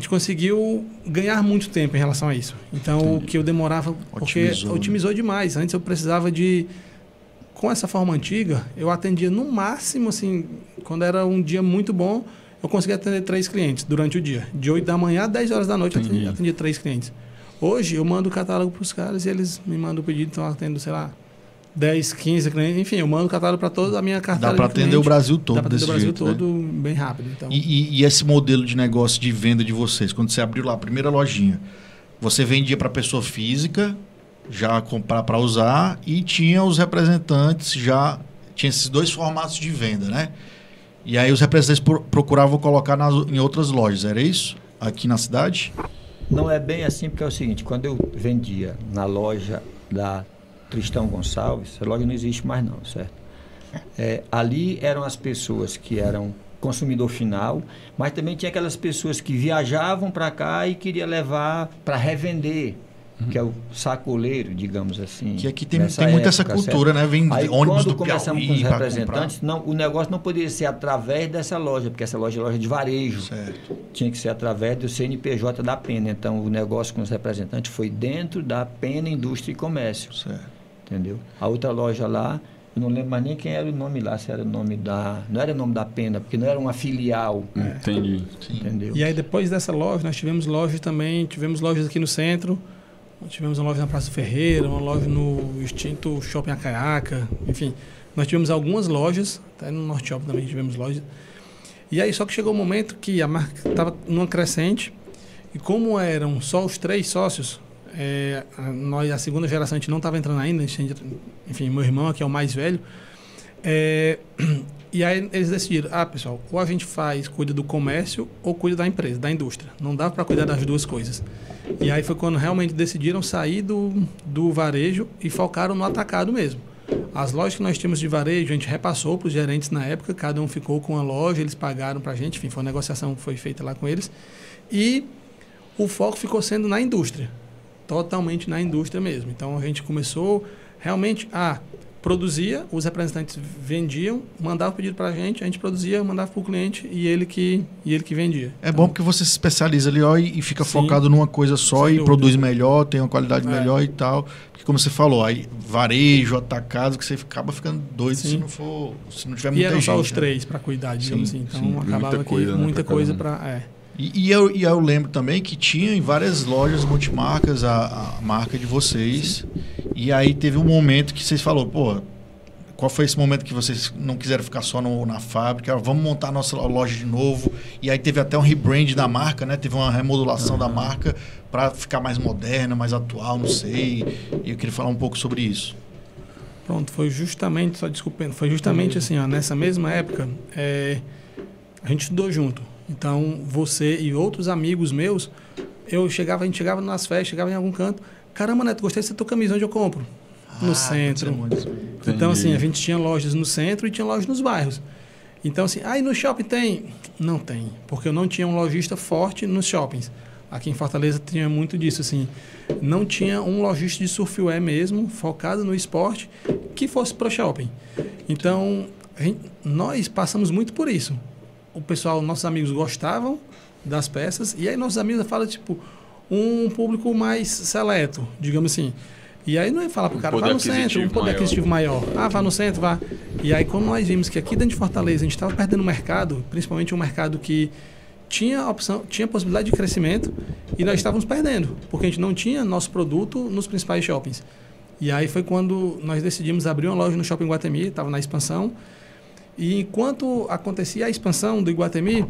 conseguiu ganhar muito tempo em relação a isso. Então, o que eu demorava, porque otimizou demais. Antes eu precisava com essa forma antiga, eu atendia no máximo, assim, quando era um dia muito bom, eu conseguia atender 3 clientes durante o dia. De 8 da manhã a 10 horas da noite, eu atendia 3 clientes. Hoje, eu mando o catálogo para os caras e eles me mandam o pedido, então eu atendo, sei lá, 10, 15 clientes. Enfim, eu mando o catálogo para toda a minha carteira. Dá para atender o Brasil todo. Dá para atender o Brasil todo bem rápido. Então. E esse modelo de negócio de venda de vocês, quando você abriu lá a primeira lojinha, você vendia para pessoa física, já comprar para usar, e tinha os representantes, tinha esses 2 formatos de venda, né? E aí os representantes procuravam colocar em outras lojas, era isso? Aqui na cidade? Não é bem assim, porque é o seguinte, quando eu vendia na loja da Tristão Gonçalves, a loja não existe mais não, certo? Ali eram as pessoas que eram consumidor final, mas também tinha aquelas pessoas que viajavam para cá e queria levar para revender, que é o sacoleiro, digamos assim. Que aqui tem muito essa cultura, certo? Né? Vem aí, ônibus quando começamos com os representantes, o negócio não poderia ser através dessa loja, porque essa loja é loja de varejo. Certo. Tinha que ser através do CNPJ da Pena. Então, o negócio com os representantes foi dentro da Pena Indústria e Comércio. Certo. Entendeu? A outra loja lá, eu não lembro mais nem quem era o nome lá, se era o nome não era o nome da Pena, porque não era uma filial. Entendi. Entendeu? E aí, depois dessa loja, nós tivemos lojas também, lojas aqui no centro. Tivemos uma loja na Praça Ferreira, uma loja no extinto Shopping Acaiaca, enfim. Nós tivemos algumas lojas, até no Norte Shopping também tivemos lojas. E aí só que chegou um momento que a marca estava numa crescente, e como eram só os 3 sócios, a segunda geração a gente não estava entrando ainda, enfim, meu irmão que é o mais velho, e aí eles decidiram, pessoal, ou a gente cuida do comércio ou cuida da empresa, da indústria. Não dava para cuidar das 2 coisas. E aí foi quando realmente decidiram sair do varejo e focaram no atacado mesmo. As lojas que nós tínhamos de varejo, a gente repassou para os gerentes na época, cada um ficou com a loja, eles pagaram para a gente, enfim, foi uma negociação que foi feita lá com eles. E o foco ficou sendo na indústria, totalmente na indústria mesmo. Então a gente começou realmente produzia, os representantes vendiam, mandavam o pedido para a gente produzia, mandava para o cliente e ele que vendia. É bom porque você se especializa ali e fica focado numa coisa só e produz melhor, tem uma qualidade melhor e tal. Porque como você falou, aí varejo, atacado, que você acaba ficando doido se não tiver muita gente. E eram só os 3 para cuidar, digamos assim. Então acabava muita coisa para... E eu lembro também que tinha em várias lojas multimarcas a marca de vocês. E aí teve um momento que vocês falaram, qual foi esse momento que vocês não quiseram ficar só na fábrica? Vamos montar a nossa loja de novo. E aí teve até um rebrand da marca, né? Teve uma remodulação da marca para ficar mais moderna, mais atual, não sei. E eu queria falar um pouco sobre isso. Pronto, foi justamente assim, nessa mesma época, a gente estudou junto. Então, você e outros amigos meus, a gente chegava nas festas, chegava em algum canto, caramba, Neto, gostei dessa tua camisa, onde eu compro? No centro. Então, assim, a gente tinha lojas no centro e tinha lojas nos bairros. Então, assim, e no shopping tem? Não tem, porque eu não tinha um lojista forte nos shoppings. Aqui em Fortaleza tinha muito disso, assim, não tinha um lojista de surfwear mesmo, focado no esporte, que fosse para o shopping. Então, nós passamos muito por isso. O pessoal, nossos amigos gostavam das peças, e aí nossos amigos falam, um público mais seleto, digamos assim. E aí não ia falar pro cara, vá no centro, um poder aquisitivo maior. Vá no centro, vá. E aí, quando nós vimos que aqui dentro de Fortaleza a gente estava perdendo o mercado, principalmente um mercado que tinha possibilidade de crescimento e nós estávamos perdendo, porque a gente não tinha nosso produto nos principais shoppings. E aí foi quando nós decidimos abrir uma loja no Shopping Iguatemi, estava na expansão. E enquanto acontecia a expansão do Iguatemi,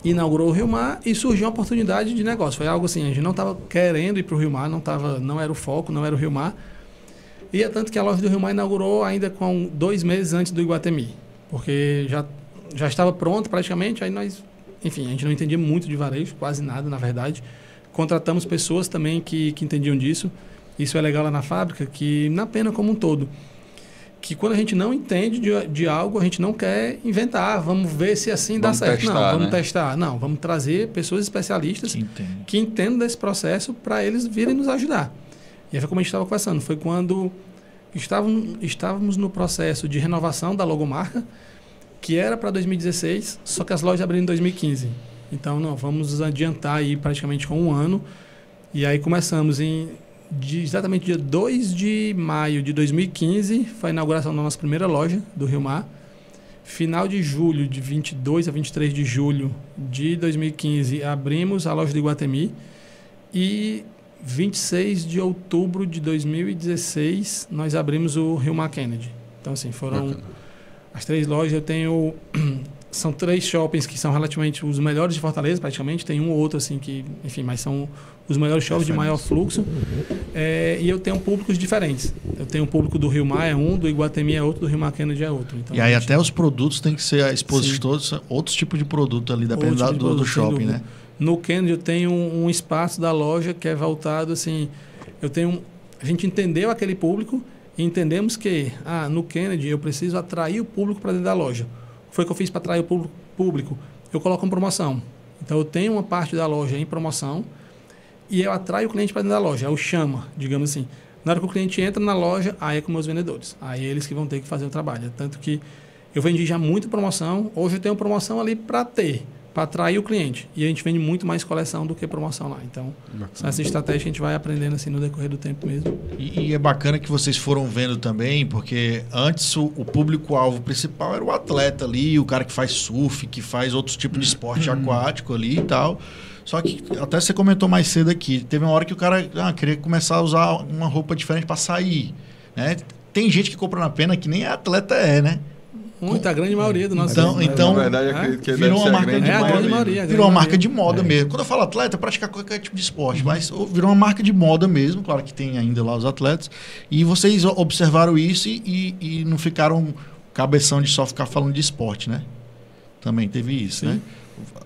inaugurou o Rio Mar e surgiu uma oportunidade de negócio. Foi algo assim, a gente não estava querendo ir para o Rio Mar, não era o foco, não era o Rio Mar. E é tanto que a loja do Rio Mar inaugurou ainda com 2 meses antes do Iguatemi, porque já estava pronto praticamente, aí nós, enfim, a gente não entendia muito de varejo, quase nada, na verdade. Contratamos pessoas também que entendiam disso. Isso é legal lá na fábrica, que na pena como um todo, que quando a gente não entende de algo, a gente não quer inventar, vamos ver se assim dá certo. Testar, não, vamos testar. Não, vamos trazer pessoas especialistas que entendam desse processo para eles virem nos ajudar. E aí foi como a gente estava conversando, foi quando estávamos no processo de renovação da logomarca, que era para 2016, só que as lojas abriram em 2015. Então, não, vamos adiantar aí praticamente com 1 ano. E aí começamos exatamente dia 2 de maio de 2015, foi a inauguração da nossa primeira loja do Rio Mar. Final de julho, de 22 a 23 de julho de 2015, abrimos a loja do Iguatemi. E 26 de outubro de 2016, nós abrimos o Rio Mar Kennedy. Então, assim, foram as 3 lojas. Eu tenho... São 3 shoppings que são relativamente os melhores de Fortaleza, praticamente. Tem um ou outro, assim, que... Enfim, mas são os melhores shoppings de maior fluxo. E eu tenho públicos diferentes. Eu tenho o público do Rio Mar é um, do Iguatemi é outro, do Rio Mar Kennedy é outro. Então, e aí até os produtos têm que ser expostos todos, outros tipos de produto ali, dependendo do shopping, né? No Kennedy eu tenho um espaço da loja que é voltado, assim... A gente entendeu aquele público e entendemos que, no Kennedy eu preciso atrair o público para dentro da loja. O que foi que eu fiz para atrair o público? Eu coloco uma promoção. Então, eu tenho uma parte da loja em promoção e eu atraio o cliente para dentro da loja. Eu chamo, digamos assim. Na hora que o cliente entra na loja, aí é com meus vendedores. Aí é eles que vão ter que fazer o trabalho. Tanto que eu vendi já muita promoção. Hoje eu tenho promoção ali para atrair o cliente. E a gente vende muito mais coleção do que promoção lá. Então, essa estratégia que a gente vai aprendendo assim no decorrer do tempo mesmo. E é bacana que vocês foram vendo também, porque antes o público-alvo principal era o atleta ali, o cara que faz surf, que faz outros tipos de esporte aquático ali e tal. Só que, até você comentou mais cedo aqui, teve uma hora que o cara queria começar a usar uma roupa diferente para sair, né? Tem gente que compra na pena que nem atleta né? A grande maioria do nosso então na verdade, que virou uma marca de moda. Virou uma marca de moda mesmo. Quando eu falo atleta, praticar qualquer tipo de esporte, mas virou uma marca de moda mesmo. Claro que tem ainda lá os atletas. E vocês observaram isso e não ficaram cabeção de só ficar falando de esporte, né? Também teve isso, né?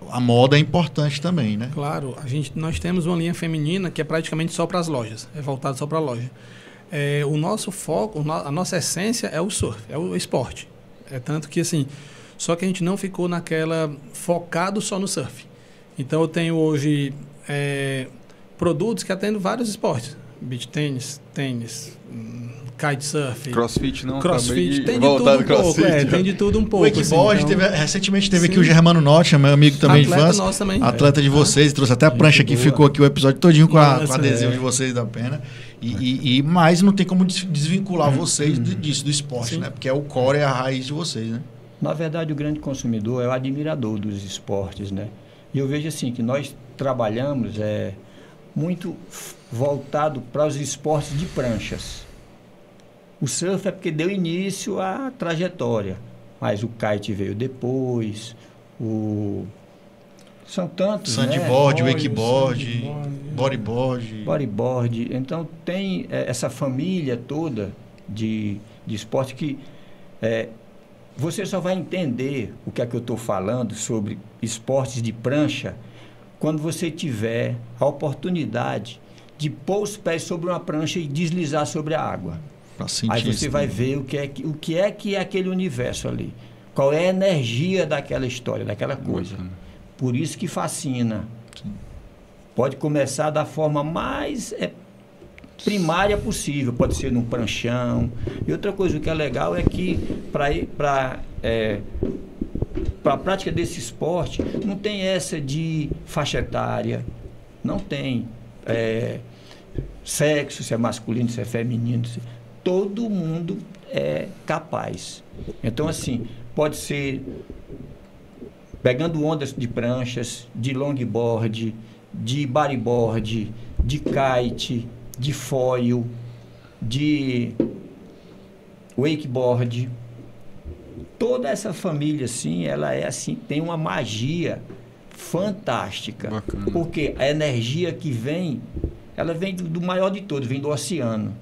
A moda é importante também, né? Claro. Nós temos uma linha feminina que é praticamente só para as lojas. É voltado só para a loja. O nosso foco, a nossa essência é o surf, é o esporte. É tanto que, assim, só que a gente não ficou focado só no surf. Então, eu tenho hoje produtos que atendem vários esportes. Beach tênis, kitesurf. Crossfit não? Crossfit, tem de tudo um pouco. Tem de tudo um pouco. Wakeboard, assim, então... recentemente teve aqui o Germano Notti, meu amigo também de infância. Nosso também. Atleta de vocês, trouxe até a prancha aqui, ficou aqui o episódio todinho com adesivo de vocês da pena. Mas não tem como desvincular vocês disso, do esporte, né? Porque é o core, é a raiz de vocês, né? Na verdade, o grande consumidor é o admirador dos esportes, né? E eu vejo assim, que nós trabalhamos muito voltado para os esportes de pranchas. O surf é porque deu início à trajetória, mas o kite veio depois, são tantos, Sandboard, wakeboard, bodyboard. Então, tem essa família toda de esporte que você só vai entender o que é que eu estou falando sobre esportes de prancha quando você tiver a oportunidade de pôr os pés sobre uma prancha e deslizar sobre a água. Aí você vai ver o que é aquele universo ali. Qual é a energia daquela história, daquela coisa. Por isso que fascina. Sim. Pode começar da forma mais primária possível. Pode ser num pranchão. E outra coisa que é legal é que para a prática desse esporte não tem essa de faixa etária. Não tem sexo, se é masculino, se é feminino. Todo mundo é capaz. Então, assim, pode ser pegando ondas de pranchas, de longboard, de bodyboard, de kite, de foil, de wakeboard. Toda essa família, assim, ela é assim, tem uma magia fantástica. Bacana. Porque a energia que vem, ela vem do maior de todos, vem do oceano,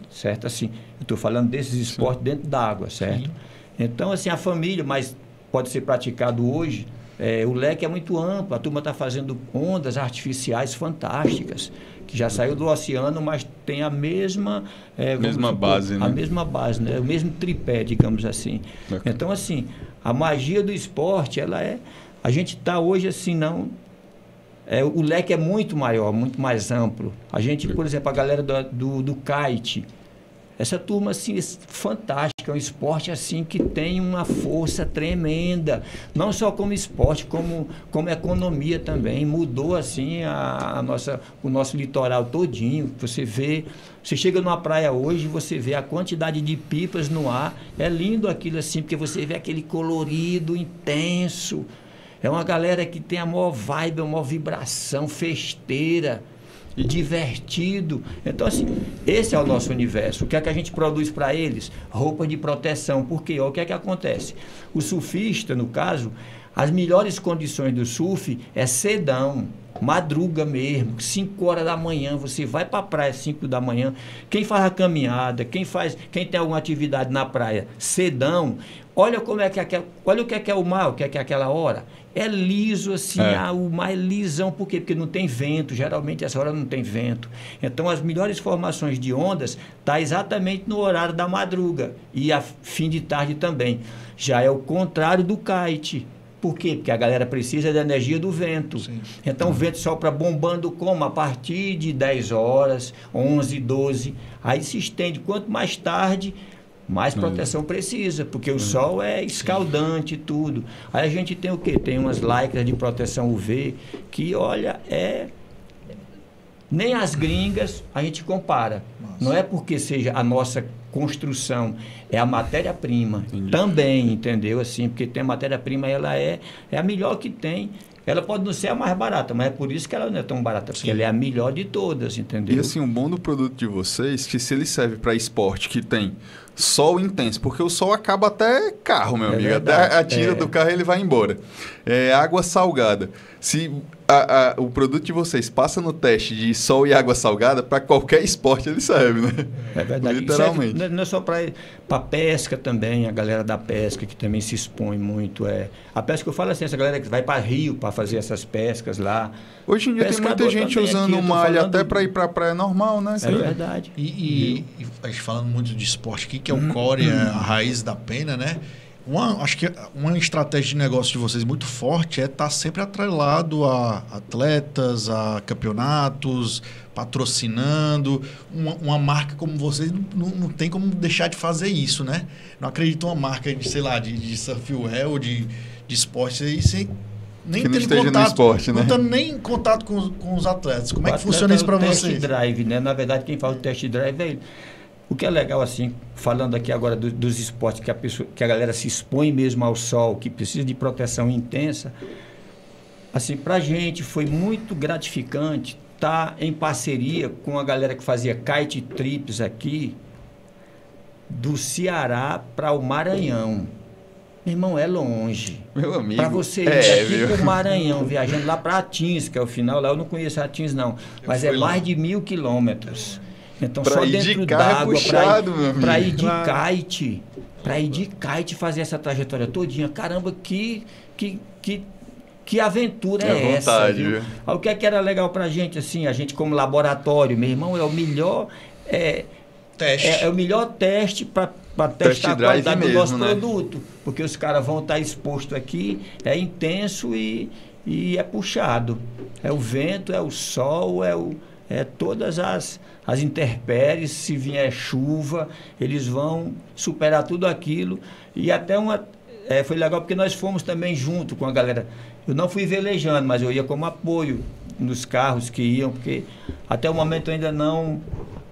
certo? Assim, eu estou falando desses esportes dentro da água, certo? Sim. Então, assim, a família, mas pode ser praticado hoje, o leque é muito amplo, a turma está fazendo ondas artificiais fantásticas, que já saiu do oceano, mas tem a mesma... base, né? A mesma base, né? O mesmo tripé, digamos assim. Então, assim, a magia do esporte, ela é... A gente está hoje, assim, não... o leque é muito maior, muito mais amplo. A gente, por exemplo, a galera do kite, essa turma, assim, é fantástica, é um esporte, assim, que tem uma força tremenda, não só como esporte, como economia também, mudou, assim, o nosso litoral todinho. Você chega numa praia hoje, você vê a quantidade de pipas no ar, é lindo aquilo, assim, porque você vê aquele colorido intenso, é uma galera que tem a maior vibe, a maior vibração, festeira, divertido. Então, assim, esse é o nosso universo. O que é que a gente produz para eles? Roupa de proteção. Por quê? O que é que acontece? O surfista, no caso, as melhores condições do surf é cedão, madruga mesmo, 5 horas da manhã, você vai para a praia 5 da manhã. Quem faz a caminhada, quem tem alguma atividade na praia, cedão, olha olha o que é o mar, o que é aquela hora. É liso, assim, o mar é lisão. Por quê? Porque não tem vento, geralmente essa hora não tem vento. Então, as melhores formações de ondas tá exatamente no horário da madruga e a fim de tarde também. Já é o contrário do kite. Por quê? Porque a galera precisa da energia do vento. Sim. Então, o vento sopra bombando como? A partir de 10 horas, 11, 12. Aí se estende. Quanto mais tarde, mais proteção precisa, porque o sol é escaldante e tudo. Aí a gente tem o quê? Tem umas lycras de proteção UV que, olha, nem as gringas a gente compara. Nossa. Não é porque seja a nossa construção, é a matéria-prima também, entendeu? Assim, porque tem a matéria-prima, ela é a melhor que tem. Ela pode não ser a mais barata, mas é por isso que ela não é tão barata, porque ela é a melhor de todas, entendeu? E assim, o bom do produto de vocês, que se ele serve para esporte que tem sol intenso, porque o sol acaba até carro, meu amigo, verdade, até a tira do carro ele vai embora. Água salgada. Se o produto de vocês passa no teste de sol e água salgada, para qualquer esporte ele serve, né? É verdade. Literalmente. Não é só para pesca também, a galera da pesca que também se expõe muito. A pesca que eu falo assim, essa galera que vai para rio para fazer essas pescas lá. Hoje em dia tem muita gente usando malha até para ir para a praia normal, né? É verdade. E a gente falando muito de esporte aqui, que é o core, a raiz da pena, né? Acho que uma estratégia de negócio de vocês muito forte é estar sempre atrelado a atletas, a campeonatos, patrocinando. Uma marca como vocês não tem como deixar de fazer isso, né? Não acredito uma marca de, sei lá, de surfwear ou de esporte, você nem que não tendo esteja contato, no esporte, né? não estando nem em contato com os atletas. Como é que funciona isso para vocês? Test drive, né? Na verdade, quem faz o test drive é ele. O que é legal, assim, falando aqui agora dos esportes que a galera se expõe mesmo ao sol, que precisa de proteção intensa, assim, pra gente foi muito gratificante estar em parceria com a galera que fazia kite trips aqui, do Ceará para o Maranhão. Meu irmão, é longe. Meu amigo. Para você ir daqui para o Maranhão, viajando lá para Atins, que é o final, lá eu não conheço Atins não, mas é mais de 1.000 quilômetros. Então, pra só dentro d'água, para ir de kite, fazer essa trajetória todinha. Caramba, que aventura é essa? Viu? O que era legal pra gente, assim, a gente como laboratório, meu irmão, é o melhor teste. É o melhor teste para testar a qualidade do nosso produto. Porque os caras vão estar expostos aqui, é intenso e é puxado. É o vento, é o sol, todas as intempéries, se vier chuva, eles vão superar tudo aquilo. E até foi legal porque nós fomos também junto com a galera. Eu não fui velejando, mas eu ia como apoio nos carros que iam, porque até o momento eu ainda não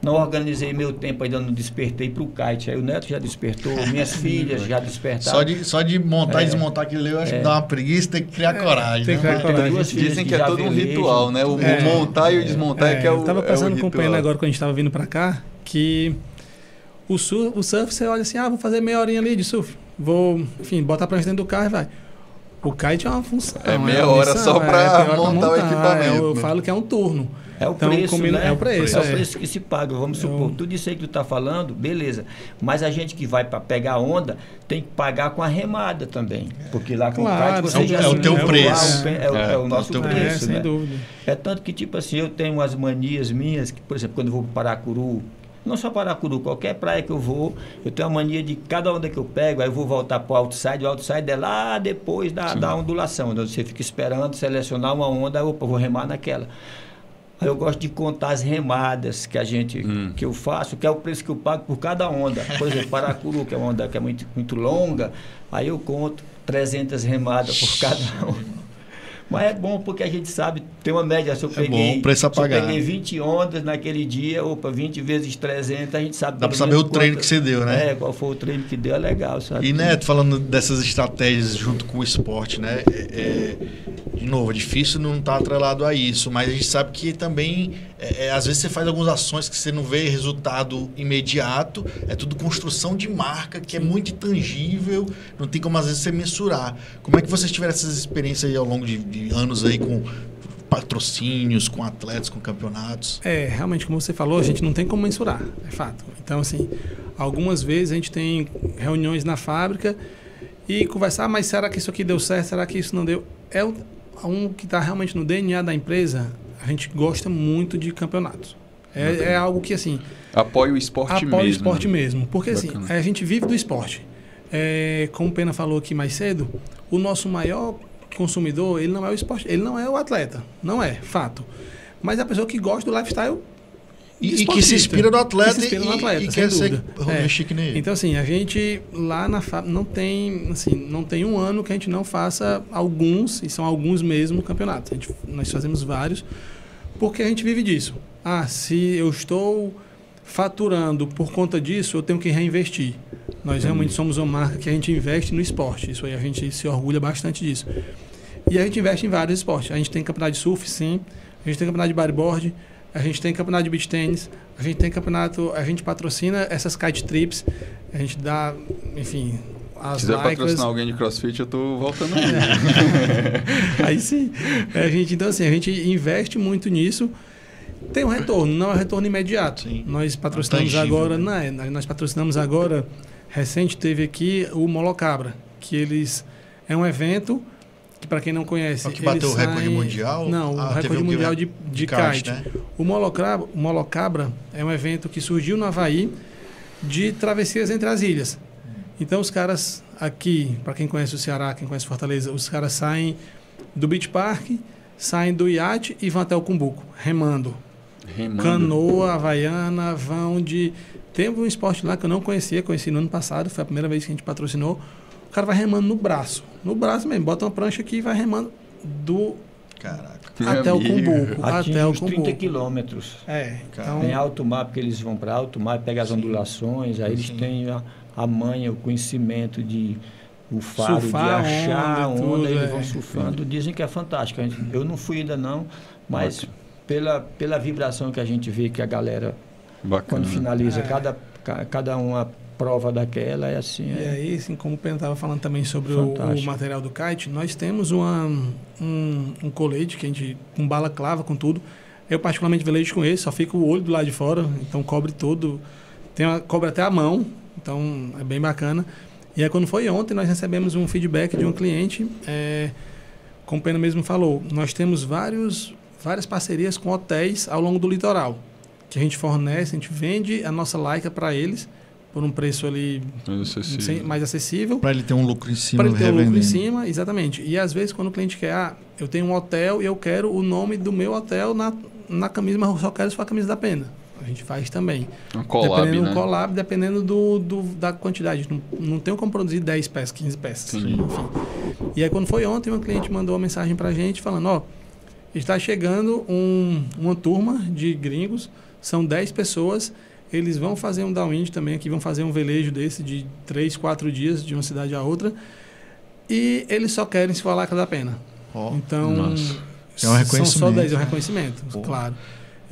Não organizei meu tempo, ainda não despertei para o kite. Aí o Neto já despertou, minhas filhas já despertaram. Só de montar e desmontar aquilo, eu acho que dá uma preguiça, tem que criar coragem. Tem que criar coragem. Dizem que é todo um ritual, né? O montar e o desmontar é que é o. Eu estava passando com o Pena ritual. agora, quando a gente estava vindo para cá, que o surf, você olha assim, vou fazer meia horinha ali de surf. Vou, enfim, botar a prancha dentro do carro e vai. O kite é uma função. É meia hora só para montar o equipamento. Eu falo que é um turno. É o preço, né? É o preço. É o preço que se paga. Vamos supor, tudo isso aí que tu está falando, beleza. Mas a gente que vai para pegar onda tem que pagar com a remada também. Porque lá com o kite você já... É o teu preço. É o nosso preço, né? Sem dúvida. É tanto que, tipo assim, eu tenho umas manias minhas, que, por exemplo, quando eu vou para Paracuru, não só Paracuru, qualquer praia que eu vou, eu tenho a mania de cada onda que eu pego, aí eu vou voltar para o outside é lá depois da ondulação. Então você fica esperando selecionar uma onda, opa, vou remar naquela. Aí eu gosto de contar as remadas que eu faço, que é o preço que eu pago por cada onda. Por exemplo, Paracuru, que é uma onda que é muito, muito longa, aí eu conto 300 remadas por cada onda. Mas é bom porque a gente sabe, tem uma média, se eu peguei 20 ondas naquele dia, 20 vezes 300, a gente sabe... Dá para saber o treino que você deu, né? Qual foi o treino que deu, é legal, sabe? E, Neto, falando dessas estratégias junto com o esporte, né? De novo, é difícil não estar atrelado a isso, mas a gente sabe que também, às vezes você faz algumas ações que você não vê resultado imediato, é tudo construção de marca, que é muito intangível, não tem como às vezes você mensurar. Como é que vocês tiveram essas experiências aí ao longo de anos aí com patrocínios, com atletas, com campeonatos? Realmente, como você falou, a gente não tem como mensurar, é fato. Então, assim, algumas vezes a gente tem reuniões na fábrica e conversar, mas será que isso aqui deu certo? Será que isso não deu? Um que está realmente no DNA da empresa, a gente gosta muito de campeonatos. É algo que, assim... Apoia o esporte mesmo. Apoia o esporte mesmo. Porque, Bacana. assim, a gente vive do esporte. Como o Pena falou aqui mais cedo, o nosso maior consumidor, ele não é o esporte, ele não é o atleta. Não é, fato. Mas é a pessoa que gosta do lifestyle e que se inspira no atleta, e quer ser chique nele. Então, assim, a gente lá na fábrica não tem um ano que a gente não faça alguns, e são alguns mesmo, campeonatos. Nós fazemos vários, porque a gente vive disso. Se eu estou faturando por conta disso, eu tenho que reinvestir. Nós realmente somos uma marca que a gente investe no esporte. Isso aí a gente se orgulha bastante disso. E a gente investe em vários esportes. A gente tem campeonato de surf, sim. A gente tem campeonato de bodyboard. A gente tem campeonato de beach tennis. A gente tem campeonato... A gente patrocina essas kite trips. A gente dá, enfim... Se quiser patrocinar alguém de CrossFit, eu tô voltando aí. Aí sim. Então, assim, a gente investe muito nisso. Tem um retorno. Não é um retorno imediato. Sim. Nós patrocinamos agora... Nós patrocinamos agora... Recente teve aqui o Molocabra, que é um evento que, para quem não conhece... Que bateu o recorde mundial? Não, o recorde mundial de kite. Né? O Molocabra é um evento que surgiu no Havaí de travessias entre as ilhas. Então, os caras aqui, para quem conhece o Ceará, quem conhece Fortaleza, os caras saem do Beach Park, saem do iate e vão até o Cumbuco, remando. Canoa, havaiana, vão de... Teve um esporte lá que eu não conhecia, conheci no ano passado, foi a primeira vez que a gente patrocinou. O cara vai remando no braço mesmo, bota uma prancha aqui e vai remando até o Cumbuco. Até os 30 quilômetros. Então... Tem alto mar, porque eles vão para alto mar, pegam as ondulações, aí eles têm a manha, o conhecimento de o faro, surfar, de achar a onda, eles vão surfando. Dizem que é fantástico. Eu não fui ainda não, mas pela vibração que a gente vê que a galera... Bacana. Quando finaliza cada uma prova daquela, é assim. E aí, assim, como o Pena estava falando também sobre o material do kite, nós temos um colete que a gente, com balaclava, com tudo. Eu particularmente velejo com esse, só fica o olho do lado de fora, então cobre todo, cobre até a mão, então é bem bacana. E aí quando foi ontem, nós recebemos um feedback de um cliente, como o Pena mesmo falou, nós temos várias parcerias com hotéis ao longo do litoral, que a gente fornece, a gente vende a nossa Laika para eles por um preço ali mais acessível. Para ele ter um lucro em cima. Para ele ter um lucro em cima, exatamente. E às vezes quando o cliente quer, eu tenho um hotel e eu quero o nome do meu hotel na camisa, mas eu só quero só a camisa da Pena. A gente faz também. Um collab, dependendo do collab, dependendo da quantidade. Não tenho como produzir 10 peças, 15 peças. Sim. Enfim. E aí quando foi ontem, uma cliente mandou uma mensagem para a gente falando, está chegando uma turma de gringos São 10 pessoas, eles vão fazer um downwind também aqui, vão fazer um velejo desse de 3, 4 dias de uma cidade a outra, e eles só querem se falar que vale a pena. Então, é um reconhecimento. São só 10, é um reconhecimento, claro.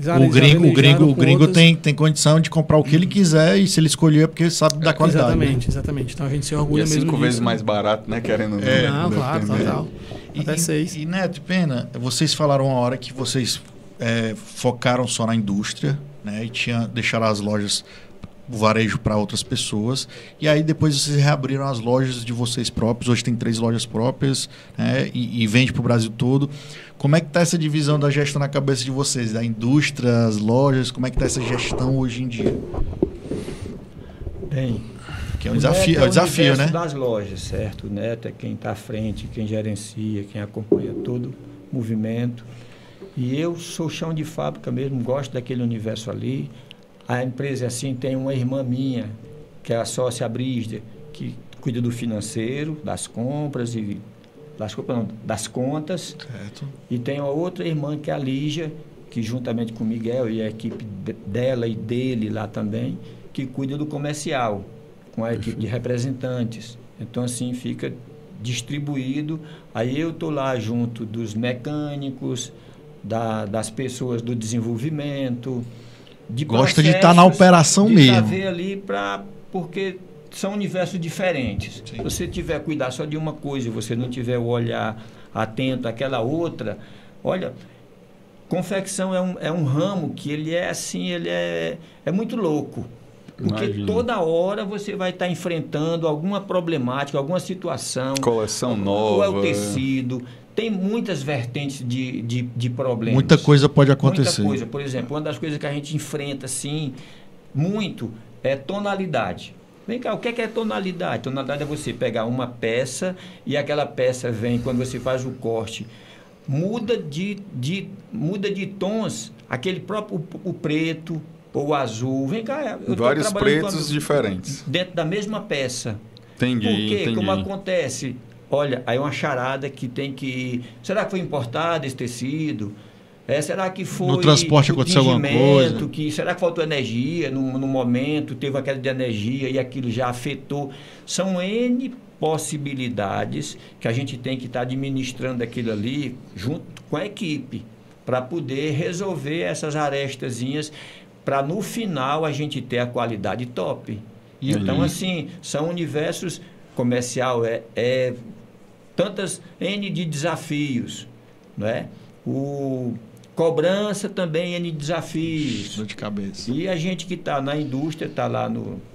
O gringo tem condição de comprar o que ele quiser, e se ele escolher é porque sabe da qualidade. Exatamente. Então a gente se orgulha mesmo disso. 5 vezes mais barato, né? Querendo não, claro, total. Até 6. E Neto e Pena, vocês falaram uma hora que vocês focaram só na indústria, né? E deixaram as lojas, o varejo para outras pessoas. E aí depois vocês reabriram as lojas de vocês próprios. Hoje tem 3 lojas próprias, né? E vende para o Brasil todo. Como é que está essa divisão da gestão na cabeça de vocês? Da indústria, as lojas, como é que está essa gestão hoje em dia? Bem, que é um desafio, né? Das lojas, certo? O Neto é quem está à frente, quem gerencia, quem acompanha todo o movimento. E eu sou chão de fábrica mesmo, gosto daquele universo ali. A empresa, assim, tem uma irmã minha, que é a sócia Brígida, que cuida do financeiro, das compras e das contas. Certo. E tem uma outra irmã, que é a Lígia, que juntamente com o Miguel e a equipe dela e dele lá também, que cuida do comercial, com a equipe de representantes. Então, assim, fica distribuído. Aí eu estou lá junto dos mecânicos, das pessoas do desenvolvimento. Gosta de estar na operação mesmo. De ali porque são universos diferentes. Sim. Se você tiver cuidar só de uma coisa e você não tiver o olhar atento àquela outra, olha, confecção é um ramo que ele é assim, ele é muito louco. Porque toda hora você vai estar enfrentando alguma problemática, alguma situação. Coleção nova. Ou é o tecido. Tem muitas vertentes de problemas. Muita coisa pode acontecer. Muita coisa. Por exemplo, uma das coisas que a gente enfrenta, assim, muito, é tonalidade. Vem cá, o que é tonalidade? Tonalidade é você pegar uma peça e aquela peça vem, quando você faz o corte, muda de tons, aquele próprio o preto ou o azul. Vem cá, eu vários pretos diferentes. Dentro da mesma peça. Entendi, Por quê? entendi. Como acontece? Olha, aí é uma charada que tem que... Será que foi importado esse tecido? Será que foi... No transporte aconteceu alguma coisa? Será que faltou energia no momento? Teve uma queda de energia e aquilo já afetou? São N possibilidades que a gente tem que estar administrando aquilo ali junto com a equipe para poder resolver essas arestazinhas para no final a gente ter a qualidade top. Então, assim, são universos comercial, tantas N de desafios, não é? Cobrança também N de desafios. Dor de cabeça. E a gente que está na indústria, está lá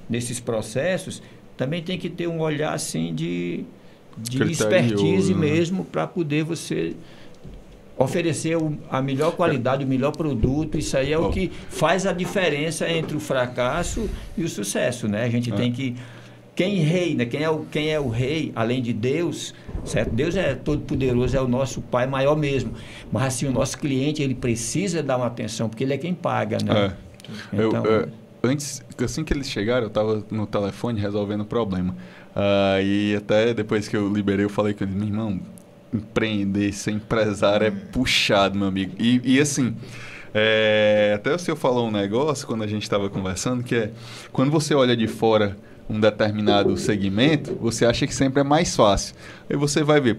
nesses processos, também tem que ter um olhar assim de expertise mesmo para poder você oferecer a melhor qualidade, o melhor produto. Isso aí é o que faz a diferença entre o fracasso e o sucesso, né? A gente tem que... Quem reina, quem é o rei, além de Deus, certo? Deus é todo poderoso, é o nosso Pai maior mesmo. Mas assim, o nosso cliente, ele precisa dar uma atenção, porque ele é quem paga, né? Então... assim que eles chegaram, eu estava no telefone resolvendo o problema. E até depois que eu liberei, eu falei com ele, meu irmão, empreender, ser empresário é puxado, meu amigo. E assim... até o senhor falou um negócio, quando a gente estava conversando, que é, quando você olha de fora um determinado segmento, você acha que sempre é mais fácil. Aí você vai ver,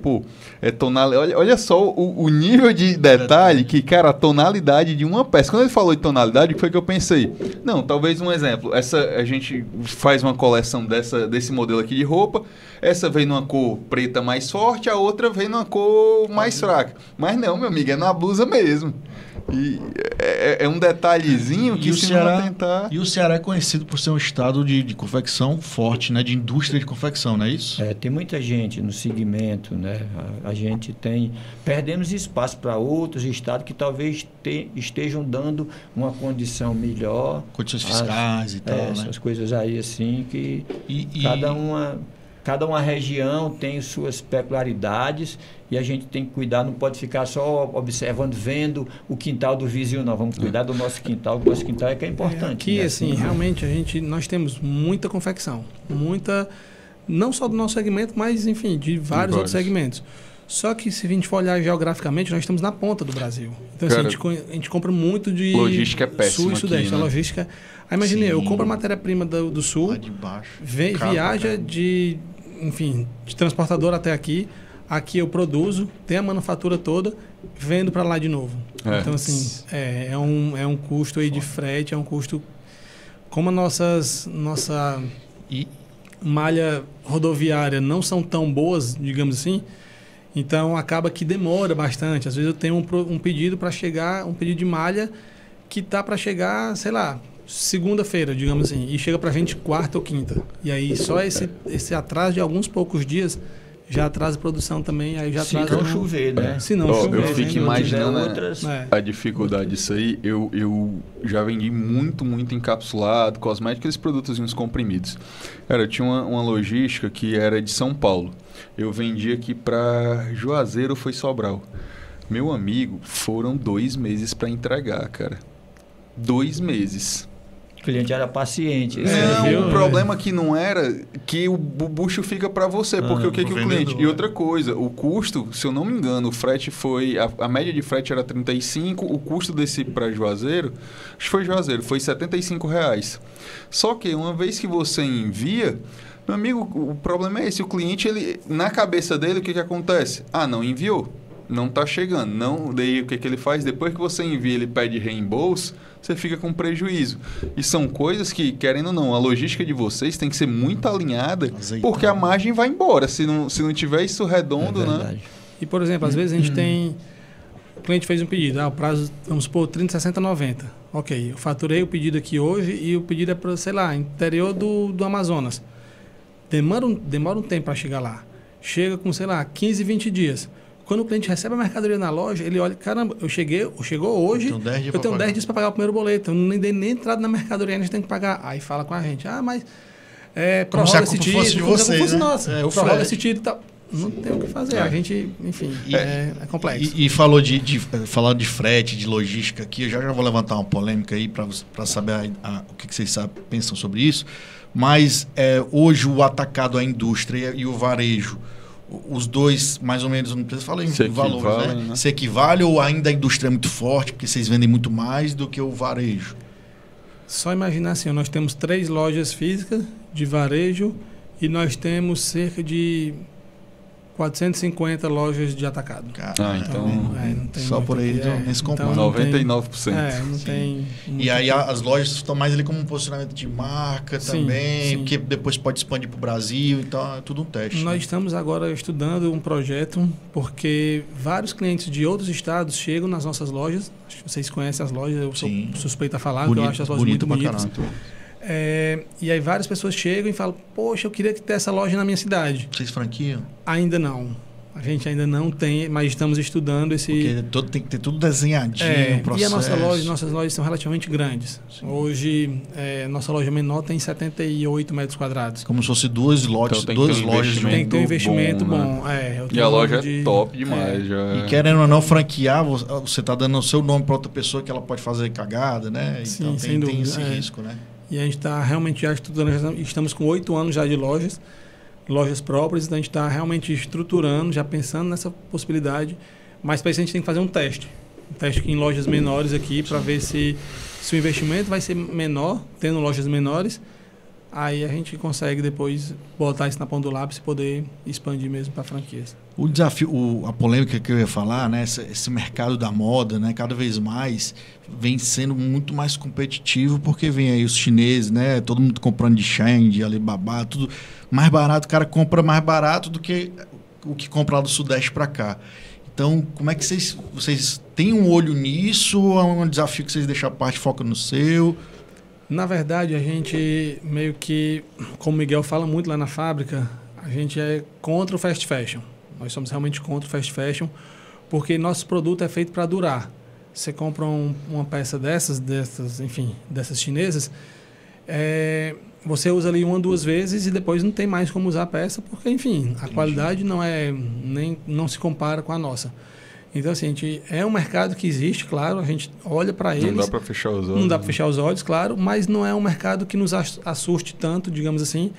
tonalidade. Olha só o nível de detalhe que, cara, a tonalidade de uma peça. Quando ele falou de tonalidade, o que foi que eu pensei? Não, talvez um exemplo. A gente faz uma coleção desse modelo aqui de roupa. Essa vem numa cor preta mais forte, a outra vem numa cor mais fraca. Mas não, meu amigo, é na blusa mesmo. E é um detalhezinho que se não tentar... E o Ceará é conhecido por ser um estado de confecção forte, né? De indústria de confecção, não é isso? Tem muita gente no segmento, né? A gente tem... Perdemos espaço para outros estados que talvez estejam dando uma condição melhor. Condições fiscais e tal, né? Essas coisas aí, assim, que cada uma região tem suas peculiaridades e a gente tem que cuidar, não pode ficar só observando, vendo o quintal do vizinho, não. Vamos cuidar do nosso quintal, o nosso quintal é que é importante. Aqui, né? assim, realmente, nós temos muita confecção, não só do nosso segmento, mas, enfim, de vários outros segmentos. Só que se a gente for olhar geograficamente, nós estamos na ponta do Brasil. Então, Cara, assim, a gente compra muito de logística é péssima sul e sudeste. aqui, né? A logística... Aí imagine, eu Sim. compro a matéria-prima do sul, Lá de baixo. viaja de transportador até aqui. Aqui eu produzo, tem a manufatura toda, vendo para lá de novo. É. Então, assim, é um custo aí de frete, é um custo... Como a nossa malha rodoviária não são tão boas, digamos assim, então acaba que demora bastante. Às vezes eu tenho um pedido para chegar, um pedido de malha que tá para chegar, sei lá, segunda-feira, digamos assim, e chega para a gente quarta ou quinta. E aí só esse atraso de alguns poucos dias já atrasa a produção também, aí já Se atrasa... não chover, né? Se não Ó, chover. eu fico Se não tiver imaginando outras... a dificuldade disso aí. Eu já vendi muito encapsulado, cosmético, aqueles produtos comprimidos. Cara, eu tinha uma logística que era de São Paulo. Eu vendi aqui para Juazeiro, foi Sobral. Meu amigo, foram 2 meses para entregar, cara. 2 meses. O cliente era paciente. Não, o problema aqui não era que o bucho fica para você, porque o que o cliente... E outra coisa, o custo, se eu não me engano, o frete foi... A média de frete era 35, o custo desse para Juazeiro, acho que foi Juazeiro, foi R$75. Só que uma vez que você envia, meu amigo, o problema é esse, o cliente, ele, na cabeça dele, o que acontece? Ah, não enviou, não está chegando. Não, daí o que ele faz? Depois que você envia, ele pede reembolso, você fica com prejuízo. E são coisas que, querendo ou não, a logística de vocês tem que ser muito alinhada, porque a margem vai embora. Se não tiver isso redondo, né? E, por exemplo, às vezes a gente tem... O cliente fez um pedido, o prazo, vamos supor, 30, 60, 90. Ok, eu faturei o pedido aqui hoje e o pedido é para, sei lá, interior do Amazonas. Demora um tempo para chegar lá. Chega com, sei lá, 15, 20 dias. Quando o cliente recebe a mercadoria na loja, ele olha, caramba, chegou hoje, eu tenho 10 dias para pagar o primeiro boleto. Eu não dei nem entrada na mercadoria, a gente tem que pagar. Aí fala com a gente, mas prorroga esse título, como se fosse nossa, o prorroga esse título e tal. Não tem o que fazer, a gente, enfim, é complexo. E falou falar de frete, de logística aqui, eu já vou levantar uma polêmica aí para saber o que vocês pensam sobre isso, mas hoje o atacado, a indústria e o varejo, os dois, mais ou menos, não precisa falar em valores, né? Se equivale ou ainda a indústria é muito forte, porque vocês vendem muito mais do que o varejo? Só imaginar assim, nós temos 3 lojas físicas de varejo e nós temos cerca de 450 lojas de atacado. Então não tem só por aí nem se compara. Então 99%. Não tem... E aí as lojas estão mais ali como um posicionamento de marca também, porque depois pode expandir para o Brasil, então é tudo um teste. Nós estamos agora estudando um projeto, porque vários clientes de outros estados chegam nas nossas lojas. Acho que vocês conhecem as lojas, eu sou suspeito a falar, porque eu acho as lojas muito bonitas. E aí várias pessoas chegam e falam, poxa, eu queria ter essa loja na minha cidade. Vocês franquiam? Ainda não. A gente ainda não tem, mas estamos estudando esse... Porque tem que ter tudo desenhadinho, processo. E nossas lojas são relativamente grandes. Sim. Hoje, nossa loja menor tem 78 metros quadrados. Como se fosse 2 lotes, então, 2 lojas. Tem que ter um investimento bom. Né? E a loja é top demais. E querendo ou não franquear, você está dando o seu nome para outra pessoa que ela pode fazer cagada, né? Sim, então tem esse risco, né? E a gente está realmente já estudando, estamos com 8 anos já de lojas próprias, então a gente está realmente estruturando, já pensando nessa possibilidade, mas para isso a gente tem que fazer um teste em lojas menores aqui, para ver se o investimento vai ser menor, tendo lojas menores, aí a gente consegue depois botar isso na ponta do lápis e poder expandir mesmo para franquias. O desafio, a polêmica que eu ia falar, né, esse mercado da moda, né, cada vez mais vem sendo muito mais competitivo, porque vem aí os chineses, né, todo mundo comprando de Shein, de Alibaba, tudo mais barato, o cara compra mais barato do que o que compra lá do Sudeste para cá. Então, como é que vocês têm um olho nisso, ou é um desafio que vocês deixam a parte, foca no seu? Na verdade, a gente meio que, como o Miguel fala muito lá na fábrica, a gente é contra o fast fashion. Nós somos realmente contra o fast fashion, porque nosso produto é feito para durar. Você compra uma peça dessas chinesas, você usa ali 1 ou 2 vezes e depois não tem mais como usar a peça, porque, enfim, a qualidade não se compara com a nossa. Então, assim, é um mercado que existe, claro, a gente olha para eles. Não dá para fechar os olhos. Não dá para fechar os olhos, claro, mas não é um mercado que nos assuste tanto, digamos assim,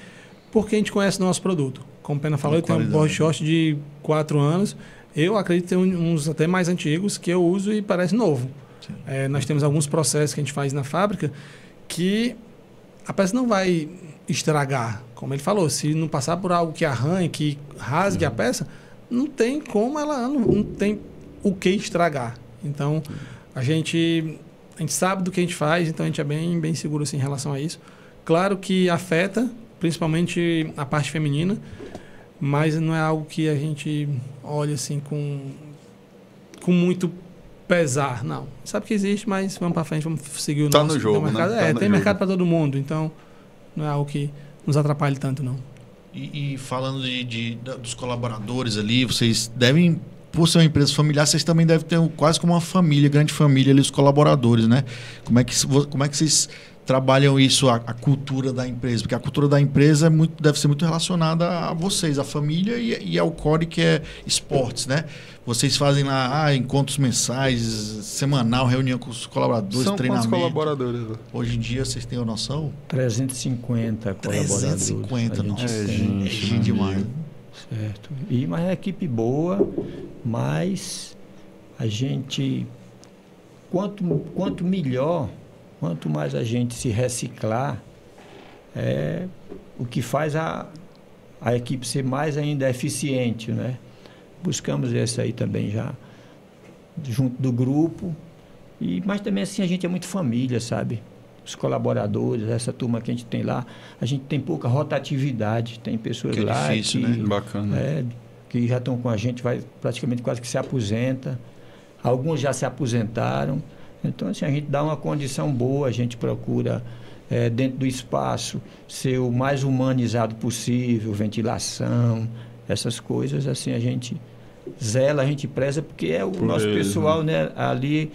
porque a gente conhece o nosso produto. Como o Pena falou, eu tenho um board short de 4 anos. Eu acredito ter uns até mais antigos que eu uso e parece novo. Nós temos alguns processos que a gente faz na fábrica que a peça não vai estragar. Como ele falou, se não passar por algo que arranhe, que rasgue a peça, não tem como ela, não tem o que estragar. Então, a gente sabe do que a gente faz, então a gente é bem seguro assim, em relação a isso. Claro que afeta, principalmente a parte feminina, mas não é algo que a gente olha assim com muito pesar, não. Sabe que existe, mas vamos para frente, vamos seguir o nosso. No jogo, mercado, né? tem mercado para todo mundo, então não é algo que nos atrapalhe tanto, não. E falando dos colaboradores ali, vocês devem, por ser uma empresa familiar, vocês também devem ter quase como uma família, grande família ali, os colaboradores, né? Como é que vocês trabalham isso, a cultura da empresa? Porque a cultura da empresa deve ser muito relacionada a vocês, a família e ao core que é esportes, né? Vocês fazem lá encontros mensais, semanal, reunião com os colaboradores, São treinamento. quantos colaboradores? Hoje em dia, vocês têm a noção? 350 colaboradores. 350, nossa. É gente demais. Certo. Mas é uma equipe boa, mas a gente, quanto melhor, quanto mais a gente se reciclar, o que faz a equipe ser mais ainda eficiente, né? Buscamos esse aí também já, junto do grupo. Mas também assim, a gente é muito família, sabe? Os colaboradores, essa turma que a gente tem lá, a gente tem pouca rotatividade. Tem pessoas que é lá difícil, né? Bacana. Que já estão com a gente, vai praticamente quase que se aposenta. Alguns já se aposentaram. Então, assim, a gente dá uma condição boa, a gente procura, dentro do espaço, ser o mais humanizado possível, ventilação, essas coisas, assim, a gente zela, a gente preza, porque é o nosso pessoal, né? Ali,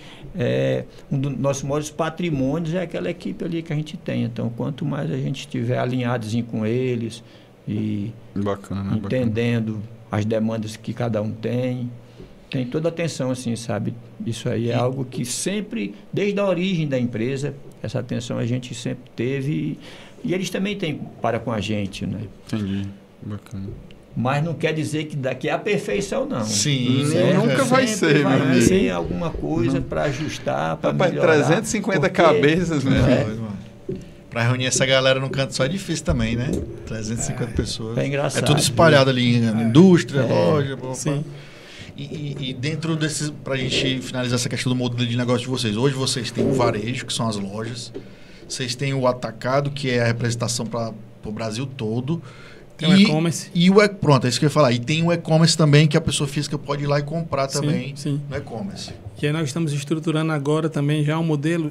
um dos nossos maiores patrimônios é aquela equipe ali que a gente tem. Então, quanto mais a gente estiver alinhadozinho com eles e bacana, entendendo as demandas que cada um tem toda a atenção, assim, sabe? Isso aí é algo que sempre, desde a origem da empresa, essa atenção a gente sempre teve e eles também têm para com a gente, né? Entendi, bacana. Mas não quer dizer que daqui é a perfeição, não. Sim, nunca vai ser, meu amigo. Vai ter alguma coisa para ajustar, para melhorar. 350 cabeças, meu amigo. Para reunir essa galera num canto só é difícil também, né? 350 pessoas. É engraçado. É tudo espalhado ali, indústria, loja. Sim. E dentro desses, para a gente finalizar essa questão do modelo de negócio de vocês, hoje vocês têm o varejo, que são as lojas, vocês têm o atacado, que é a representação para o Brasil todo. Tem o e-commerce. Pronto, é isso que eu ia falar. E tem o e-commerce também, que a pessoa física pode ir lá e comprar também no e-commerce. Que aí nós estamos estruturando agora também já um modelo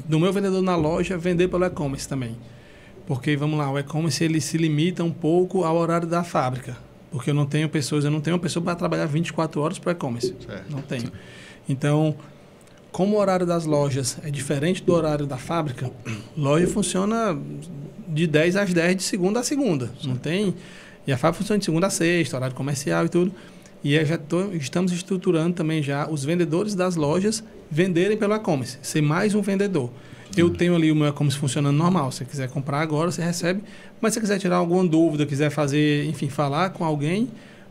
do meu vendedor na loja vender pelo e-commerce também. Porque, vamos lá, o e-commerce ele se limita um pouco ao horário da fábrica. Porque eu não tenho uma pessoa para trabalhar 24 horas para o e-commerce. Não tenho. Então, como o horário das lojas é diferente do horário da fábrica, loja funciona de 10 às 10 de segunda a segunda. Não tem... E a fábrica funciona de segunda a sexta, horário comercial e tudo. E estamos estruturando também já os vendedores das lojas venderem pelo e-commerce, ser mais um vendedor. Eu tenho ali o meu e-commerce funcionando normal. Se você quiser comprar agora, você recebe. Mas se você quiser tirar alguma dúvida, quiser fazer, enfim, falar com alguém,